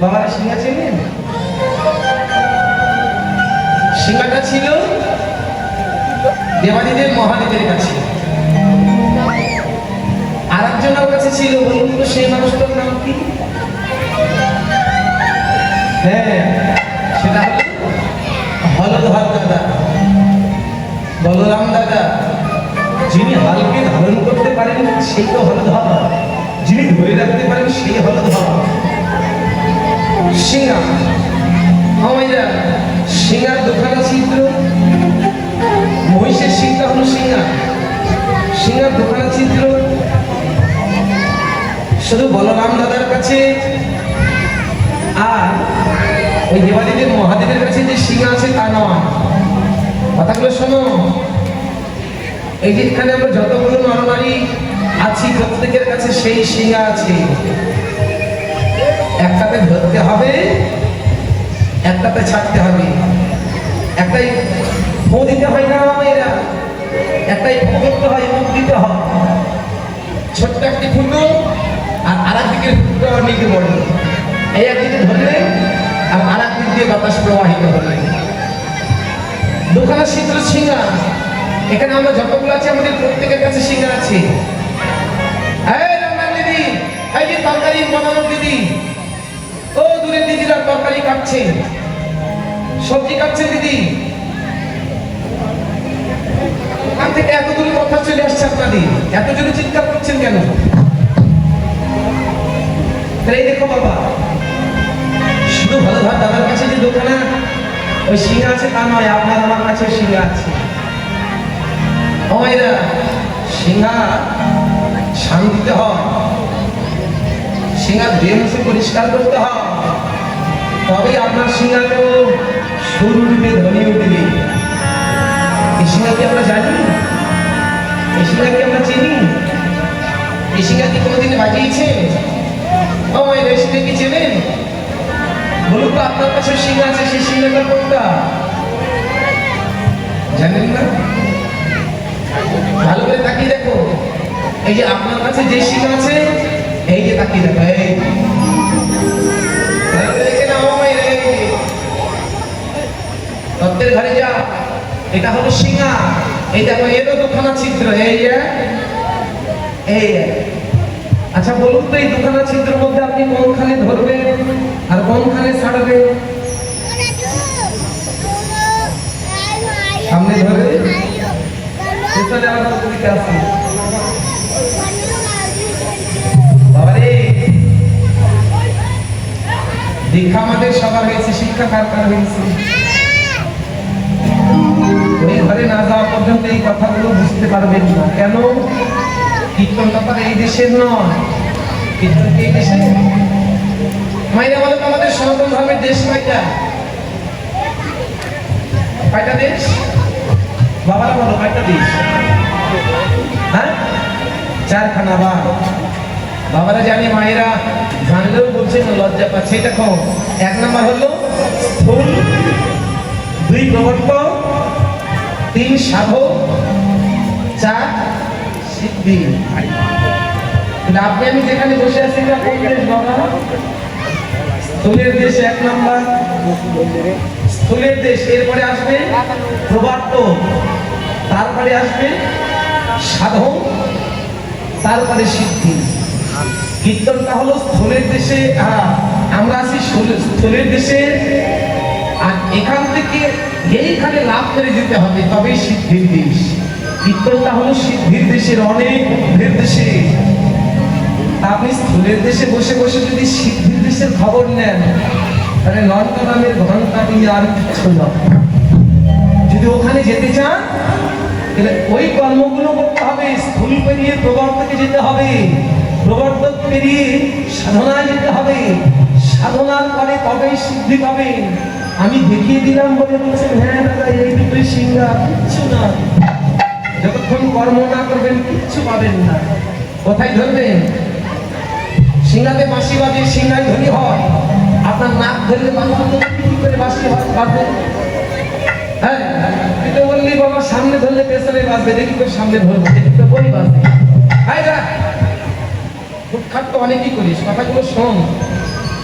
Speaker 1: বাবার সিংহা চেনেন? সিংহাটা ছিল দেবাদিদেব মহাদেবের কাছে, আর একজনের কাছে ছিল। বলুন তো সেই মানুষটার নাম কি? হ্যাঁ, সেটা হলো হলধর দাদা, বলরাম দাদা। যিনি হালকে ধারণ করতে পারেন সেই তো হলধর, যিনি ধরে রাখতে পারেন সেই হলধর। সিংহা আমাইরা সিংহার দুখানা ছিদ্র, মহিষের সিংটা হলো সিংহা, সিংহার দুখানা ছিদ্র। শুধু বলরাম দাদার কাছে আর ওই দেবাদিদেব মহাদেবের কাছে যে সিংহা আছে তা নয়। কথাগুলো শোনো, এই যে এখানে আমরা যতগুলো নরনারী আছি প্রত্যেকের কাছে সেই সিংহা আছে। একটাতে ধরতে হবে, একটাতে ছাড়তে হবে। একটাই ফো দিতে হয় না এরা, একটাই ফো করতে হয়, মুখ দিতে হয়। ছোট্ট একটি ফুটো আর আর একদিকে ফুটো নিতে পড়ে। এই একদিকে ধরলে আর আর একদিক দিয়ে বাতাস প্রবাহিত হবে। দুখানা ছিদ্র সিংহা। এখানে আমরা যতগুলো আছি আমাদের প্রত্যেকের কাছে সিংহা আছে। এই রান্নার দিদি, এই যে তরকারি বানানোর দিদি, ও দূরের দিদিরা তরকারি কাটছে, সবজি কাটছে দিদি। ওখান থেকে এত দূরে কথা চলে আসছে আপনাদের, এত জোরে চিৎকার করছেন কেন? এই দেখো বাবা, শুধু হলধর দাদার কাছে যে দোকানে ওই সিংহা আছে তা নয়, আপনার আমার কাছে সিংহা আছে। ওইরা সিংহা শান দিতে হয়, সিংহা ধুয়ে মুছে পরিষ্কার করতে হয়, তবেই আপনার সিংহাকেও সুর উঠবে, ধ্বনি উঠবে। এই সিংহাকে আমরা জানি, এই সিংহাকে আমরা চিনি, এই সিংহাকে কোনোদিন বাজিয়েছে? ওই রেসিপি কি চেনেন? বলুন তো আপনার কাছে সিংহা আছে, সেই সিংহাটা কোনটা জানেন না? ভালো করে তাকিয়ে দেখো, এই যে আপনার কাছে যে সিংহা আছে, এই যে তাকিয়ে দেখো, এই দেখে না তত্ত্বের ঘরে যা, এটা হলো সিংহা। এই দেখো এরও দুখানা ছিদ্র, এই এই। আচ্ছা বলুন তো এই দুখানা ছিদ্রের মধ্যে আপনি কোনখানে ধরবেন আর কোনখানে ছাড়বেন? সামনে ধরে পেছনে আমার দিকে আসে। বাবারে, দীক্ষা আমাদের সবার হয়েছে, শিক্ষা কার কার হয়েছে? ওই ঘরে না যাওয়া পর্যন্ত এই কথাগুলো বুঝতে পারবেন না। কেন? কীর্তন ব্যাপার এই দেশের নয়, কীর্তন কি এই দেশে? মাইরা বলো তো আমাদের সনাতন ধর্মের দেশ কয়টা? কয়টা দেশ? বাবারা বলো কয়টা দেশ? হ্যাঁ, চারখানা। বাবারা জানে, মায়েরা জানলেও বলছেন লজ্জা পাচ্ছে। দেখো, 1 নম্বর হলো স্থূল, 2 প্রবর্তন, 3 সাধক, 4 সিদ্ধি। আপনি আমি যেখানে বসে আছি স্থূলের দেশ 1 নম্বর, স্থূলের দেশ। এরপরে আসবে প্রবর্তন, তারপরে আসবে সাধন, তারপরে সিদ্ধি। কীর্তনটা হলো স্থূলের দেশে, আমরা আছি স্থূলের দেশে, আর এখান থেকে এইখানে লাভ করে যেতে হবে, তবেই সিদ্ধির দেশ। কীর্তনটা হলো সিদ্ধির দেশের, অনেক ঊর্ধ্বের দেশে। আপনি স্থূলের দেশে বসে বসে যদি সিদ্ধির দেশের খবর নেন, তাহলে লন্ডন নামের ঘন্টা নিয়ে আর কিছু নয়। যদি ওখানে যেতে চান, তাহলে ওই কর্মগুলো করতে হবে। স্থূল পেরিয়ে প্রবর্তকে যেতে হবে, প্রবর্তক পেরিয়ে সাধনায় যেতে হবে, সাধনার পরে তবেই সিদ্ধি পাবে। আমি দেখিয়ে দিলাম বলে বলছেন হ্যাঁ দাদা এই দুটোই সিংহা, কিচ্ছু না। যতক্ষণ কর্ম না করবেন কিচ্ছু পাবেন না। কোথায় ধরবেন? সিংহাতে বাঁশি বাজে, সিংহায় ধ্বনি হয়। আপনার নাক ধরলে কি করে বাঁশি বাজবে? হ্যাঁ, এটা বললি বাবা সামনে ধরলে পেছনে বাজবে, দেখি তোর সামনে ধরবো, দেখি তো বই বাজবে। খুব খাট তো অনেকই করিস, কথাগুলো শোন।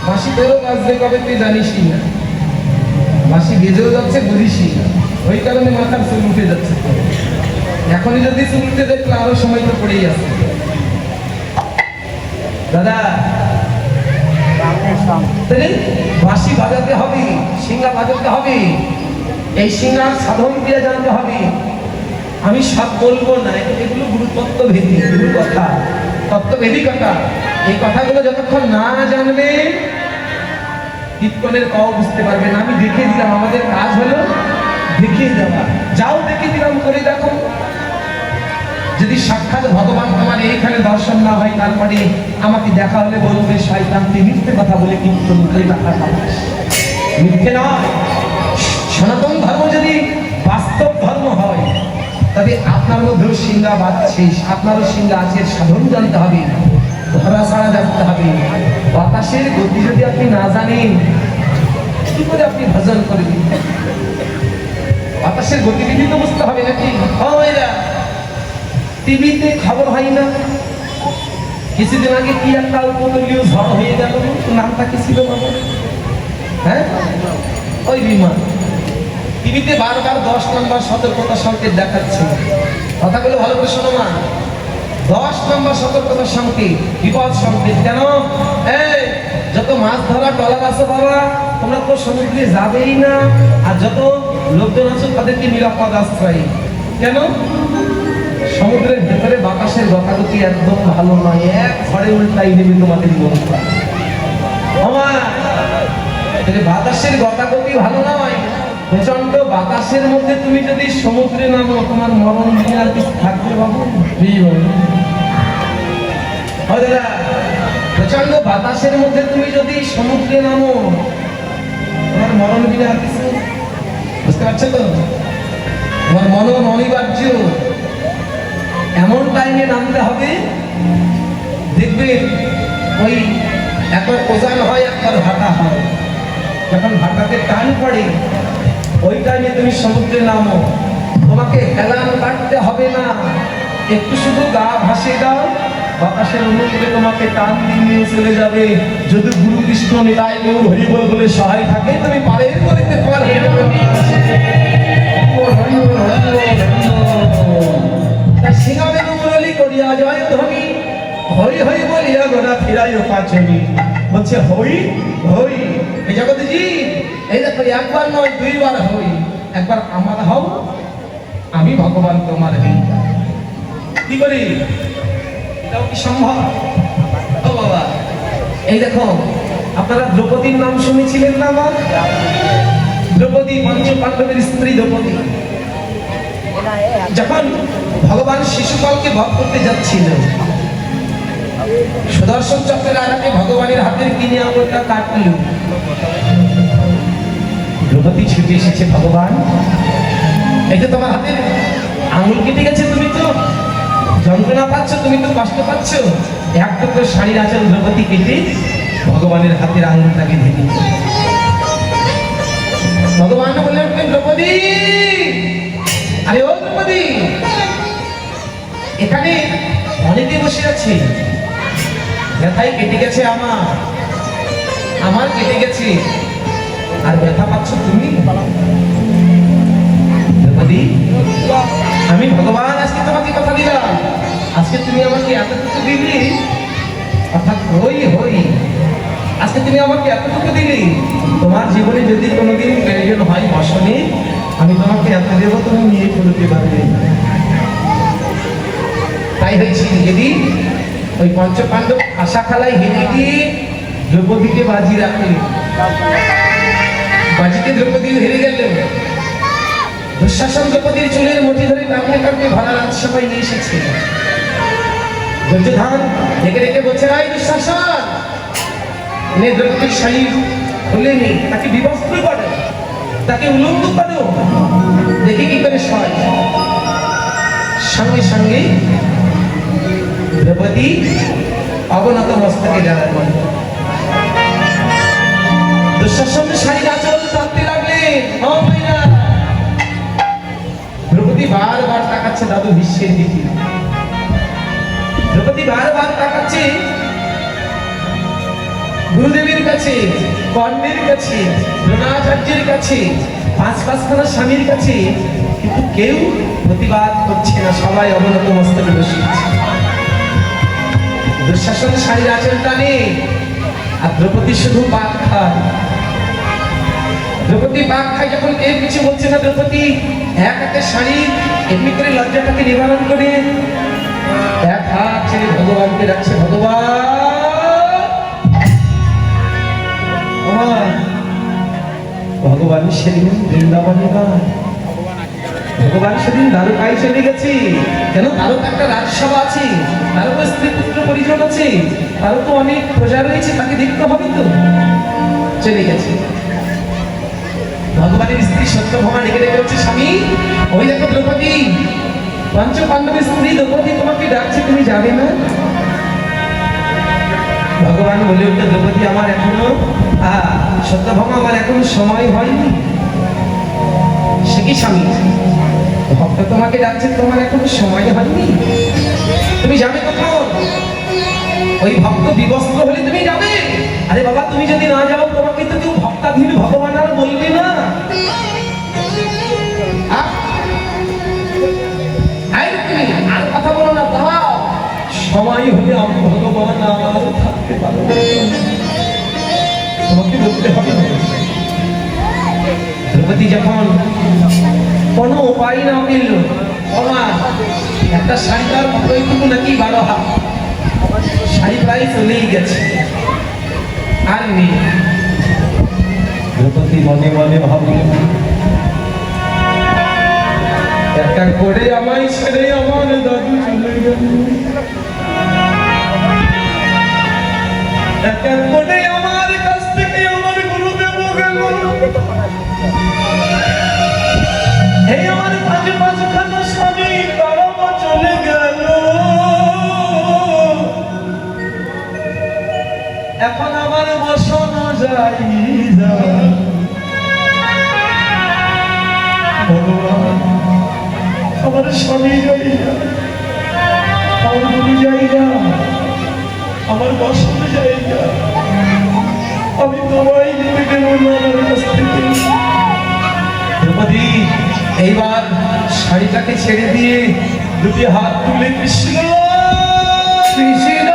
Speaker 1: বাঁশি তোরও বাজবে কবে তুই জানিসই না, বাঁশি বেজেও যাচ্ছে বুঝিসই না, ওই কারণে মাথার চুল উঠে যাচ্ছে। এখনই যদি চুল উঠে দেখলে আরো সময় তো পড়েই আছে। দাদা বাঁশি বাজাতে হবে, সিঙ্গা বাজাতে হবে, এই সিঙ্গার সাধন দিয়ে জানতে হবে। আমি সব বলবো না, এগুলো গুরুতত্ত্বভেদী গুরু কথা, তত্ত্বভেদী কথা। এই কথাগুলো যতক্ষণ না জানবে কীর্তনের কও বুঝতে পারবে না। আমি দেখিয়ে দিলাম, আমাদের কাজ হলো দেখিয়ে দেওয়া। যাও দেখিয়ে দিলাম, করে দেখো। যদি সাক্ষাৎ ভগবান তোমার এইখানে দর্শন না হয়, তারপরে আমাকে দেখা হলে বলবে শয়তান তুই মিথ্যে কথা বলে কীর্তন করে টাকা পাস। মিথ্যে নয়, সনাতন ধর্ম যদি বাস্তব ধর্ম হয় তবে আপনার মধ্যেও সিঙ্গা বাজছে, আপনারও সিঙ্গা আছে, সাধন জানতে হবে, ধরা ছাড়া জানতে হবে। বাতাসের গতি যদি আপনি না জানেন কি করে আপনি ভজন করবেন? বাতাসের গতিবিধি তো বুঝতে হবে নাকি? টিভিতে খবর হয় না, কিছুদিন আগে কি একটা উপকূলীয় ঝড় হয়ে গেল, নামটা কি ছিল বাবা? হ্যাঁ, ওই বিমান। টিভিতে বারবার 10 নম্বর সতর্কতা সংকেত দেখাচ্ছে। কথাগুলো ভালো করে শোনো মা, 10 নম্বর সতর্কতা সংকেত, বিপদ সংকেত। কেন? এই যত মাছ ধরা ট্রলার আছে বাবা, তোমরা তো সমুদ্রে যাবেই না, আর যত লোকজন আছে তাদেরকে নিরাপদ আশ্রয়। কেন? সমুদ্রের ভেতরে বাতাসের গতাগতি একদম ভালো নয়, এক ঘরে উল্টাই নেবে তোমাদের জীবনটা। বাতাসের গতাগতি ভালো নয়, প্রচন্ড বাতাসের মধ্যে তুমি যদি সমুদ্রে নামো তোমার মরণ বিনা কিছু থাকবে বাবু। প্রচন্ড বাতাসের মধ্যে তুমি যদি সমুদ্রে নামো তোমার মরণ বিনা কিছু, বুঝতে পারছো তো? তোমার মরণ অনিবার্য। এমন টাইমে নামতে হবে, দেখবে ওই একবার ওজান হয়, একবার ভাটা হয়। যখন ভাটাতে টান পড়ে ওই টাইমে তুমি সমুদ্রে নামো, তোমাকে হেলান কাটতে হবে না, একটু শুধু গা ভাসিয়ে দাও, বাতাসের অনুকূলে তোমাকে টান দিয়ে নিয়ে চলে যাবে। যদি গুরু কৃষ্ণ নিতাই গৌর হরিবল বলে সহায় থাকে, তুমি পারের করিতে পারবে। সিংহবেদু মুরলী করিয়া জয় ধ্বনি, হই হই বলিয়া গোড়া ফিরাই পাচনি। বলছে হই হই, এই জগতে জি এই দেখো একবার নয় দুইবার হই। একবার আমার হও, আমি ভগবান তোমার হই। কি করি? এটাও কি সম্ভব? ও বাবা, এই দেখো আপনারা দ্রৌপদীর নাম শুনেছিলেন না? আমার দ্রৌপদী, পঞ্চ পাণ্ডবের স্ত্রী দ্রৌপদী, যখন ভগবান শিশুপালকে বধ করতে যাচ্ছিল, সুদর্শন চক্রের আঘাতে ভগবানের হাতের কিনে আঙুলটা কাটল। দ্রৌপদী ছুটে এসেছে, ভগবান এই যে তোমার হাতের আঙুল কেটে গেছে, তুমি তো যন্ত্রণা পাচ্ছ, তুমি তো কষ্ট পাচ্ছ। এক টুকরো শাড়ির আঁচল দ্রৌপদী কেটে ভগবানের হাতের আঙুলটাকে ঢেকে। ভগবান বললেন, দ্রৌপদী, আরে ও দ্রৌপদী, এখানে অনেকে বসে আছে, ব্যথায় কেটে গেছে, আমার কেটে গেছে, আর ব্যথা পাচ্ছ তুমি। দ্রৌপদী, আমি ভগবান আজকে তোমাকে কথা দিলাম, আজকে তুমি আমাকে এতটুকু দিলি, অর্থাৎ হই হই, আজকে তুমি আমাকে এতটুকু দিলি, তোমার জীবনে যদি কোনোদিন প্রয়োজন হয় বসনে, আমি তোমাকে এত দেব, তুমি নিয়ে ফেলতে পারবে। তাই হয়েছিল, যদি ওই পঞ্চ পাণ্ডব আশা খালায় হেরে গিয়ে দ্রৌপদীকে বাজি রাখলেন, বাজিতে দ্রৌপদী হেরে গেলেন। দুঃশাসন দ্রৌপদীর চুলের মুঠি ধরে কাঁপতে কাঁপতে ভরা রাজসভায় নিয়ে এসেছে। দুর্যোধন রেখে রেখে বলছে, রাই দুঃশাসন, দ্রৌপদীর শাড়ি খুলে নি, তাকে বিবস্ত্র করো, তাকে উলঙ্গ করো, দেখি কি করে সয়। সঙ্গে সঙ্গে দ্রৌপদী অবনত মস্তকে দাঁড়ালেন। দুঃশাসন শাড়ির আঁচল টানতে লাগলেন। দ্রৌপদী বারবার তাকাচ্ছে দাদু বিশ্বের দিকে, দ্রৌপদী বারবার তাকাচ্ছে। গুরুদেবের কাছে, কর্ণের কাছে, দ্রোণাচার্যের কাছে, পাঁচখানা স্বামীর কাছে, কিন্তু কেউ প্রতিবাদ করছে না, সবাই অবনত মস্তকে বসে আছে। দুঃশাসন শাড়ির আঁচল টানে, আর দ্রৌপদী শুধু পাক খায়। দ্রৌপদী পাক খায় যখন কেউ কিছু বলছে না, দ্রৌপদী এক হাতে শাড়ি এমনি করে লজ্জাটাকে নিবারণ করে এক হাত ছেড়ে ভগবানকে ডাকছে, ভগবান। ভগবান সেদিন বৃন্দাবনে নয়, ভগবান সেদিন দ্বারকায় চলে গেছে। কেন? তারও তো একটা রাজসভা আছে, তারও তো স্ত্রী পুত্র পরিজন আছে, তারও তো অনেক প্রজা রয়েছে, তাকে দেখতে হবে তো। চলে গেছে। ভগবানের স্ত্রী সত্যভামা ডেকে ডেকে বলছে, স্বামী ওই দেখো দ্রৌপদী, পঞ্চ পাণ্ডবের স্ত্রী দ্রৌপদী তোমাকে ডাকছে, তুমি যাবে না? ভগবান বলে উঠল, দ্রৌপদী আমার এখনো সত্যভামা আমার এখনো সময় হয়নি। সে কি স্বামী, ভক্ত তোমাকে ডাকছে, তোমার এখনো সময় হয়নি, তুমি যাবে কখন? ওই ভক্ত বিবস্ত্র হলে তুমি যাবে? আরে বাবা, তুমি যদি না যাও তোমাকে তো কেউ ভক্তাধীন ভগবান আর বলবে না। আর কথা বলো না, দাও সময় হলে আমি ভগবান আর থাকতে পারবো, তোমাকে বলতে হবে। দ্রৌপদী যখন কোনো উপায় না পেল, একটা শাড়ি তার মতোইটুকু নাকি 12 হাত, শাড়ি প্রায় চলেই গেছে, আর নেই। দ্রৌপদী মনে মনে ভাবল, একটা করে আমায় ছেড়ে আমার দাদু চলে গেল, একটা করে আমার কাছ থেকে আমার গুরুদেব গেল, এই আমার পাঁচখানা স্বামী তারাও চলে গেল, এখন আমার বসানো যায় ভগবান, আমার স্বামী জায়গা, আমার গুরু জায়গা, আমার বসানো জায়গা, আমি তোমায় নিতে দেব না আমার কাছ থেকে। দ্রৌপদী এইবার শাড়িটাকে ছেড়ে দিয়ে দুটি হাত তুলে কৃষ্ণ কৃষ্ণ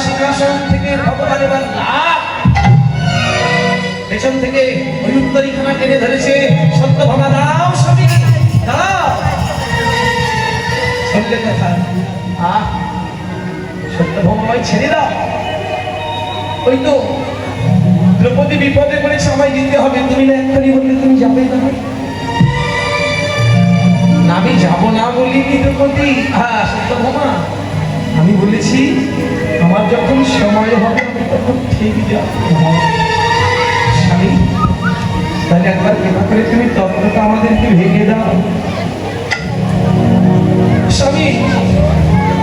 Speaker 1: সিংহাসন থেকে ভগবান এবার পেছন থেকে ওই উত্তরীখানা টেনে ধরেছে, সত্যভামা দাও স্বামী দাও, শুনলে কথা, সত্যভামায় ছেড়ে দাও, ওই তো দ্রৌপদী বিপদে পড়েছে, আমায় দিতে হবে, তুমি না এক্ষুনি বললে তুমি যাবে না। আমি যাবো না বলিনি দ্রৌপদী, সত্যভামা আমি বলেছি আমার যখন সময় হবে আমি তখন ঠিক যাবো। স্বামী তাহলে একবার কৃপা করে তুমি তত্ত্বটা আমাদেরকে ভেঙে দাও। স্বামী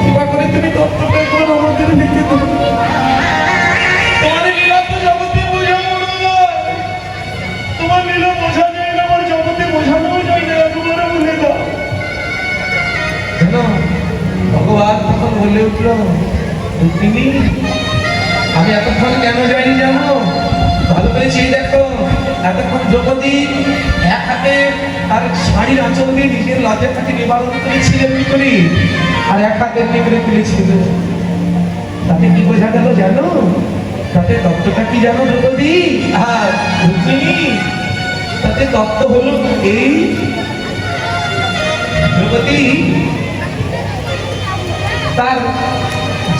Speaker 1: কৃপা করে তুমি তত্ত্বটা একবার আমাদের ভেঙে দাও। তোমার লীলা তো জগতে বোঝানো যায়, তোমার লীলা বোঝা যায় না, আমার জগতে বোঝানো যায় না, একবার বলে দাও। ভগবান তখন বলে উঠল, রুক্মিণী আমি এতক্ষণ কেন যাইনি জানো? ভালো করে চেয়ে দেখো, এতক্ষণ দ্রৌপদী এক হাতে তার শাড়ির আঁচল দিয়ে নিজের লজ্জাটাকে নিবারণ করেছিল এমনি করে, আর এক হাতে এমনি করে তুলেছিল। তাতে কি বোঝা গেল জানো? তাতে তত্ত্বটা কি জানো দ্রৌপদী আর রুক্মিণী? তাতে তত্ত্ব হলো এই, দ্রৌপদী তার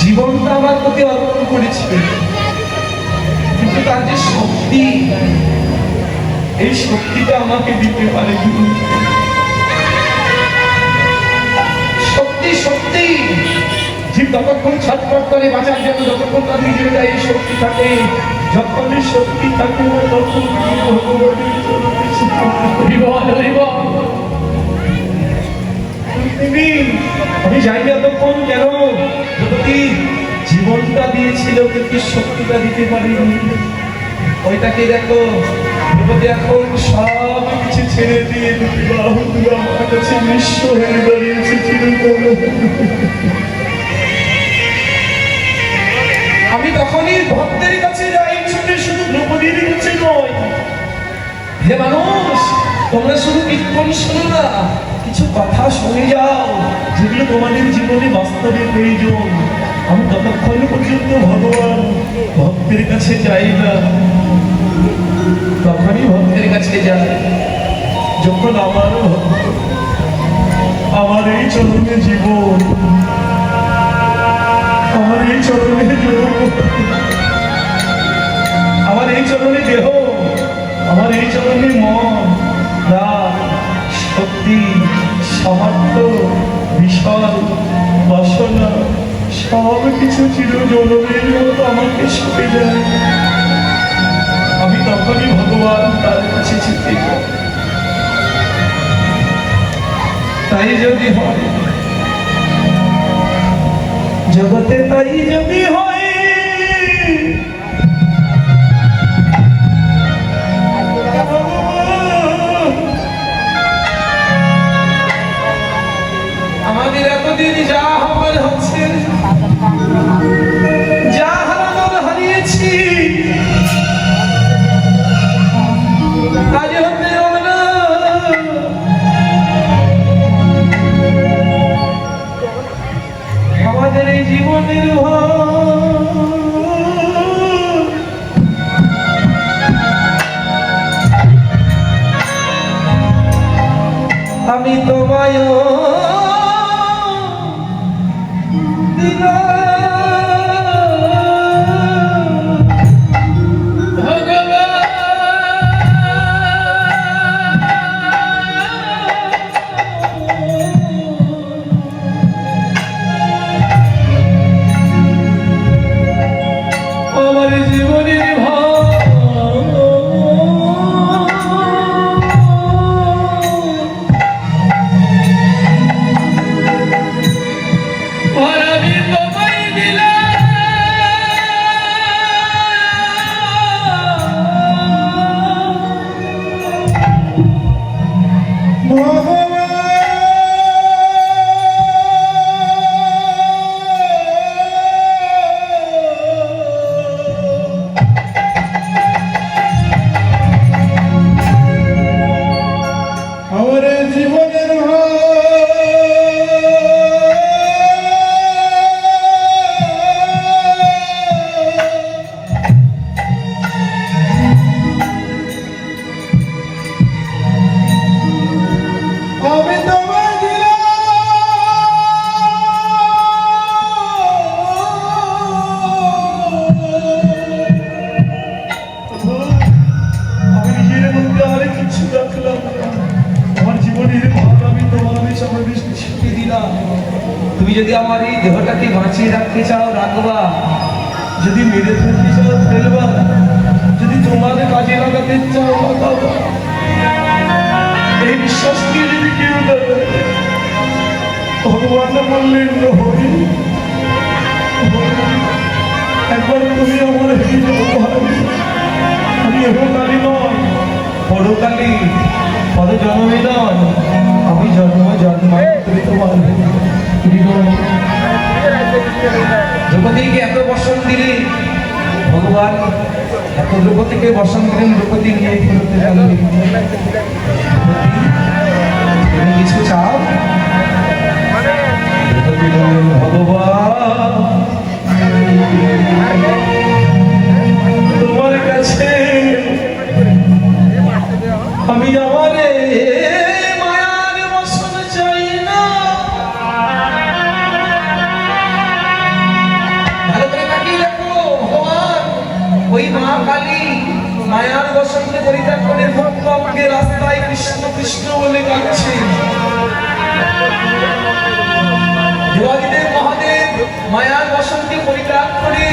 Speaker 1: জীবনটা আমার প্রতি অর্পণ করেছিল, কিন্তু তার যে শক্তি, এই শক্তিটা আমাকে দিতে পারে। শক্তি শক্তি জীব ততক্ষণ ছটফট করে বাঁচার জন্য, যতক্ষণ তার নিজের গায়ে শক্তি থাকে, যখন শক্তি থাকে না তখন আমি জানি না তখন কেন যদি জীবনটা দিয়েছিল কিন্তু শক্তিটা দিতে পারিনি। ওইটাকে দেখো দ্রৌপদী এখন সব কিছু ছেড়ে দিয়ে দুটি বাহু তুলে আমার কাছে নিঃস্ব হয়ে দাঁড়িয়েছে। আমি তখনই ভক্তের কাছে যাই, শুধু দ্রৌপদীর কাছে নয়। হে মানুষ, তোমরা শুধু কীর্তন শোনো না, কিছু কথা শুনে যাও যেগুলো তোমাদের জীবনে বাস্তবে প্রয়োজন। আমি ততক্ষণ পর্যন্ত ভগবান ভক্তের কাছে যাই না, তখনই ভক্তের কাছে যাই যখন আমার ভক্ত আমার এই চরণে জীবন, আমার এই চরণে আমার এই চরণে দেহ, আমার এই চরণে মন, প্রাণ, শক্তি, সামর্থ্য, বিশাল বাসনা সব কিছু চিরজনমের মতো আমাকে সঁপে যায়। আমি তখনই ভগবান তার কাছে ছুটে যাই। তাই যদি হয় জগতে, তাই যদি হয় আমাদের এতদিন যা হবার হচ্ছে, যা হারানোর হারিয়েছি, কাজ হতে হবে না। আমাদের এই জীবনের আমি তোমায় আমার জীবনের তুমি যদি আমার এই দেহটাকে বাঁচিয়ে রাখতে চাও রাখবা, যদি মেরে ফেলতে চাও ফেলবা, যদি তোমার কাজে লাগাতে চাও লাগাবা। এই বিশ্বাসকে যদি কেউ দেবে, ভগবান বললেন হরি একবার তুমি আমার আমি এহকালী নয় পরকালী, পদ জন্মে নয়, আমি জন্ম জন্মান্তরে তোমার। দ্রৌপদীকে এত বর্ষণ দিলে ভগবান, এত দ্রৌপদীকে বর্ষণ দিলেন, দ্রৌপদী নিয়ে ফেরতে গেলেন। তুমি কিছু চাও? ভগবান তোমার কাছে আমি আমার মায়ার বসন চাই না। ভালো করে তাকিয়ে দেখো, ভগবান ওই মা কালী মায়ার বসনকে পরিত্যাগ করে ভক্তকে রাস্তায় কৃষ্ণ কৃষ্ণ বলে কাঁদছে। দেবাদিদেব মহাদেব মায়ার বসনকে পরিত্যাগ করে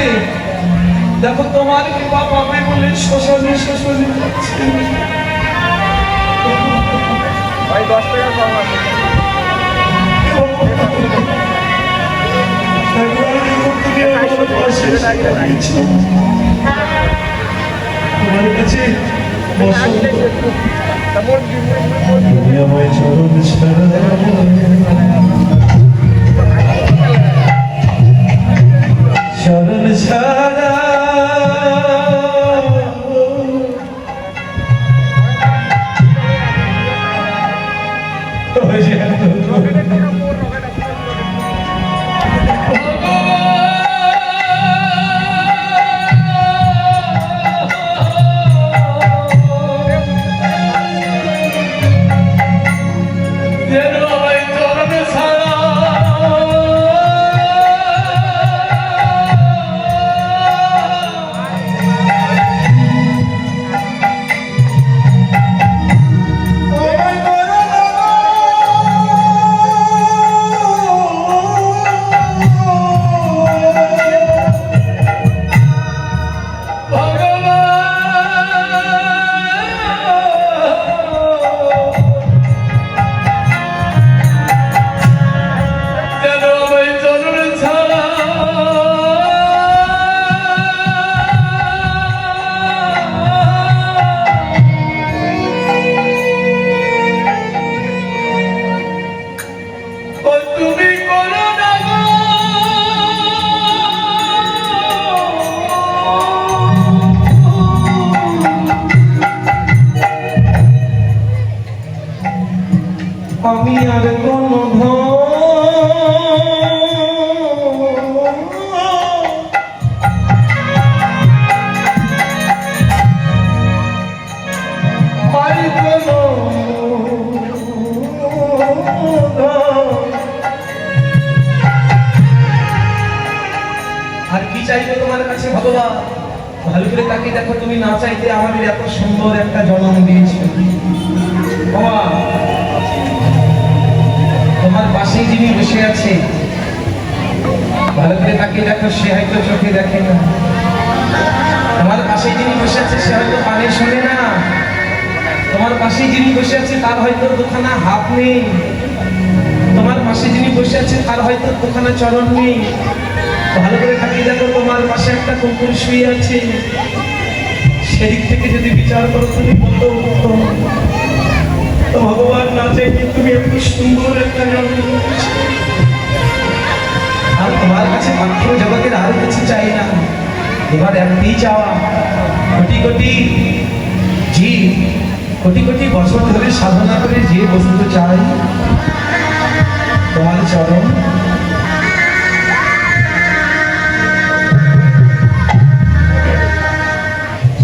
Speaker 1: দেখো তোমার কৃপা পাবে বলে শ্মশানে শ্মশানে যাচ্ছে।
Speaker 2: ভাই 10 টাকা কম আছে।
Speaker 1: তোমার কাছে বসন্ত তুমি আমায় চরণ ছাড়া চরণ ছাড়া আমি আর কোনো আর কি চাইবো তোমার কাছে ভগবান? ভালো করে তাকিয়ে দেখো, তুমি না চাইতে আমাদের এত সুন্দর একটা জন্ম দিয়েছিল। ভগবান তোমার পাশেই যিনি বসে আছে, ভালো করে তাকিয়ে দেখো, সে হয়তো চোখে দেখে না। তোমার পাশেই যিনি বসে আছে সে হয়তো কানে শোনে না। তোমার পাশেই যিনি বসে আছে তার হয়তো দুখানা হাত নেই। তোমার পাশে যিনি বসে আছে তার হয়তো দুখানা চরণ নেই। ভালো করে তাকিয়ে দেখো, তোমার পাশে একটা কুকুর শুয়ে আছে। সেদিক থেকে যদি বিচার করো তুমি বলতো তো ভগবান না চাইতে তুমি এত সুন্দর একটা জন্ম। আর তোমার কাছে মাত্র জগতের আর কিছু চাই না, এবার একটি চাওয়া, কোটি কোটি জীব কোটি কোটি বছর ধরে সাধনা করে যে বস্তু চাই তোমার চরণ।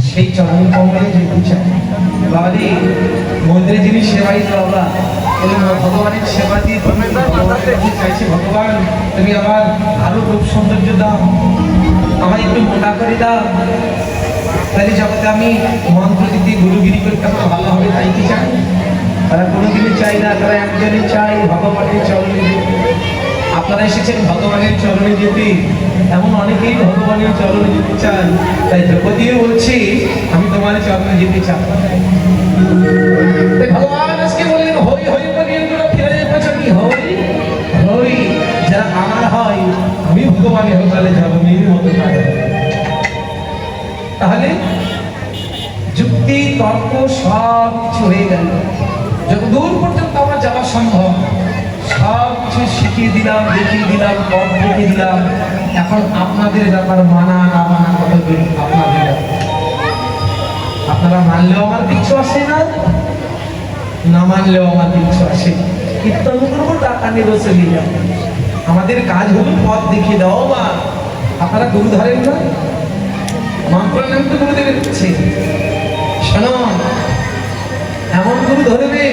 Speaker 1: সেই চরণ কমলে যেতে চাই। বাবাজি মন্দিরে যিনি সেবাই তো বাবা ভগবানের সেবা দিয়ে চাইছি, ভগবান তুমি আমার আরো রূপ সৌন্দর্য দাও, আমায় একটু মোটা করে দাও, তাহলে জগতে আমি মন্ত্র দিতে গুরুগিরি করতে আমার ভালো হবে। তাই কি চাই? তারা কোনোদিনই চাই না, তারা একজনই চাই ভগবানের চরণে যেতে। আপনারা এসেছেন ভগবানের চরণে যেতে, এমন অনেকেই ভগবানের চরণে যেতে চান। তাই দ্রৌপদীও বলছি আমি তোমার চরণে যেতে চাই। ভগবান আজকে বললেন হই হই হই হই, যারা আমার হয় আমি ভগবানের তাহলে জগমের মতো। তাহলে যুক্তি তর্ক সব কিছু হয়ে গেল, যত দূর পর্যন্ত আমার যাওয়া সম্ভব সব কিছু শিখিয়ে দিলাম, দেখিয়ে দিলাম, পথ দেখিয়ে দিলাম। এখন আপনাদের ব্যাপার মানা না মানা কত দূর আপনাদের। আপনারা মানলেও আমার কিচ্ছু আসে না, না মানলেও আমার কিচ্ছু আসে। কীর্তন করবো, টাকা নেবো, চলে যাবো। আমাদের কাজ হলো পথ দেখিয়ে দেওয়া। বা আপনারা গুরু ধরেন না, মন্ত্র নাম তো গুরুদেবের হচ্ছে। শোনো, এমন গুরু ধরবে,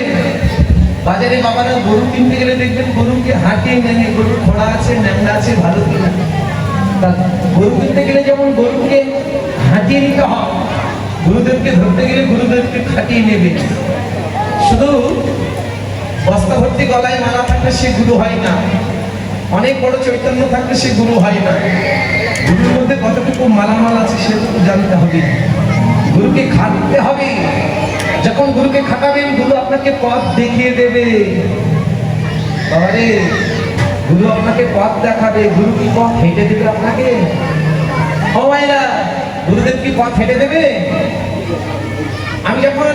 Speaker 1: বাজারে বাবারা গরু কিনতে গেলে দেখবেন গরুকে হাঁটিয়ে নেয়, গরুর ঘোড়া আছে, ন্যাংরা আছে, ভালো কিনা। তা গরু কিনতে গেলে যেমন গরুকে হাঁটিয়ে নিতে হয়, গুরুদেবকে ধরতে গেলে গুরুদেবকে খাটিয়ে নেবে। শুধু বস্তা ভর্তি গলায় মালা থাকলে সে গুরু হয় না। অনেক বড় চৈতন্য থাকলে সে গুরু হয় না। গুরুর মধ্যে কতটুকু মালামাল আছে সেটুকু জানতে হবে, গুরুকে খাটতে হবে। যখন গুরুকে খাটাবেন গুরু আপনাকে পথ দেখিয়ে দেবে। বাবারে, গুরু আপনাকে পথ দেখাবে। গুরু কি পথ হেঁটে দেবে আপনাকে? ও মাইরা, গুরুদেব কি পথ হেঁটে দেবে? আমি যখন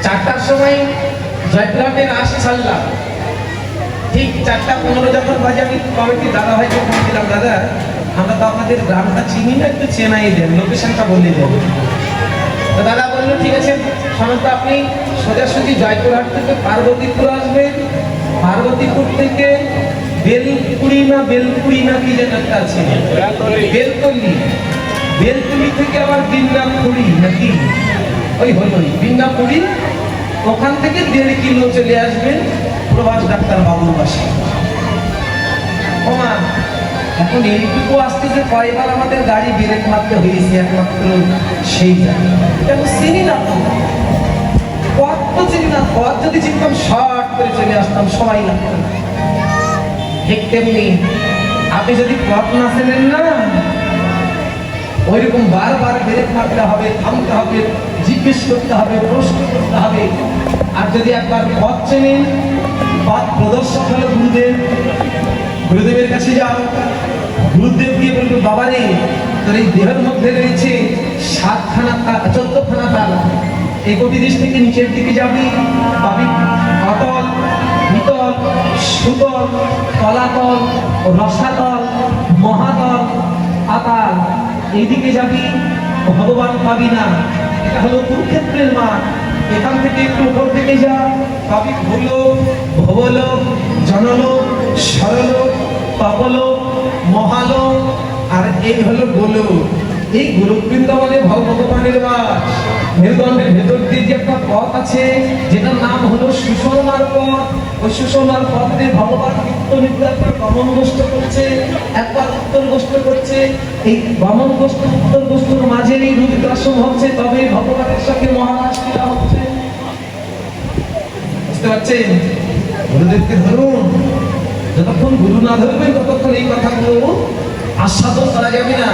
Speaker 1: 4টার সময় জয়পুরহাটে রাস ছাড়লাম, ঠিক 4:15 যখন বাজে, আমি কমিটি দাদা ভাইকে ফোন দিলাম, দাদা আমরা তো আপনাদের গ্রামটা চিনি না, একটু চেনাই দেন, লোকেশনটা বলে দেন। তো দাদা বললো ঠিক আছে সমস্ত, আপনি সোজাসুজি জয়পুরহাট থেকে পার্বতীপুর আসবেন, পার্বতীপুর থেকে বেলপুরি না কি যেন একটা আছে, বেলতলি থেকে আবার বিন্দাপুরি নাকি, ওই হলো বিন্দাপুরি, ওখান থেকে 1.5 কিলো চলে আসবেন প্রভাস ডাক্তার বাবুর বাসা। ওমা, এখন এইটুকু আসতে যে কয়বার আমাদের গাড়ি ব্রেক মারতে হয়েছে একমাত্র সেই জায়গা। কেন চিনি না তো, পথ তো চিনি না। পথ যদি চিনতাম শর্ট করে চলে আসতাম, সবাই লাগতো না। ঠিক তেমনি আপনি যদি পথ না চেনেন না, ওইরকম বারবার ব্রেক মারতে হবে, থামতে হবে, জিজ্ঞেস করতে হবে, প্রশ্ন করতে হবে। আর যদি একবার পথ চেনেন, পথ প্রদর্শক হলো গুরুদেব, গুরুদেবের কাছে যাও। গুরুদেব গিয়ে বলবে, বাবা রে, তোর এই দেহের মধ্যে রয়েছে 14খানা তালা, এই কোটিদেশ থেকে নিচের দিকে যাবি, পাবি অতল, ভূতল, সুতল, তলাতল, রসাতল, মহাতল, পাতাল। এইদিকে যাবি, ভগবান পাবি না, এটা হলো কুরুক্ষেত্রের মাঠ। এখান থেকে একটু উপর থেকে যা, পাবি ভূলোক, ভবলোক, জনলোক, সরলোক, তপলোক, মহালোক, আর এই হলো গোলোক। এই গোলক বৃন্দাবনে ভগবানের বাস। মেরুদণ্ডের ভেতর দিয়ে যে একটা পথ আছে, যেটার নাম হলো সুষমার পথ, ওই সুষমার পথে ভগবান নিত্য একবার গমন গোষ্ঠ করছে, একবার উত্তর গোষ্ঠ করছে। এই গমন গোষ্ঠ উত্তর গোষ্ঠর মাঝে এই রুদ্রাসন হচ্ছে, তবে ভগবানের সঙ্গে মহারাজ ক্রীড়া হচ্ছে। বুঝতে পারছেন? গুরুদেবকে ধরুন, যতক্ষণ গুরু না ধরবেন ততক্ষণ এই কথাগুলো আস্বাদন করা যাবে না।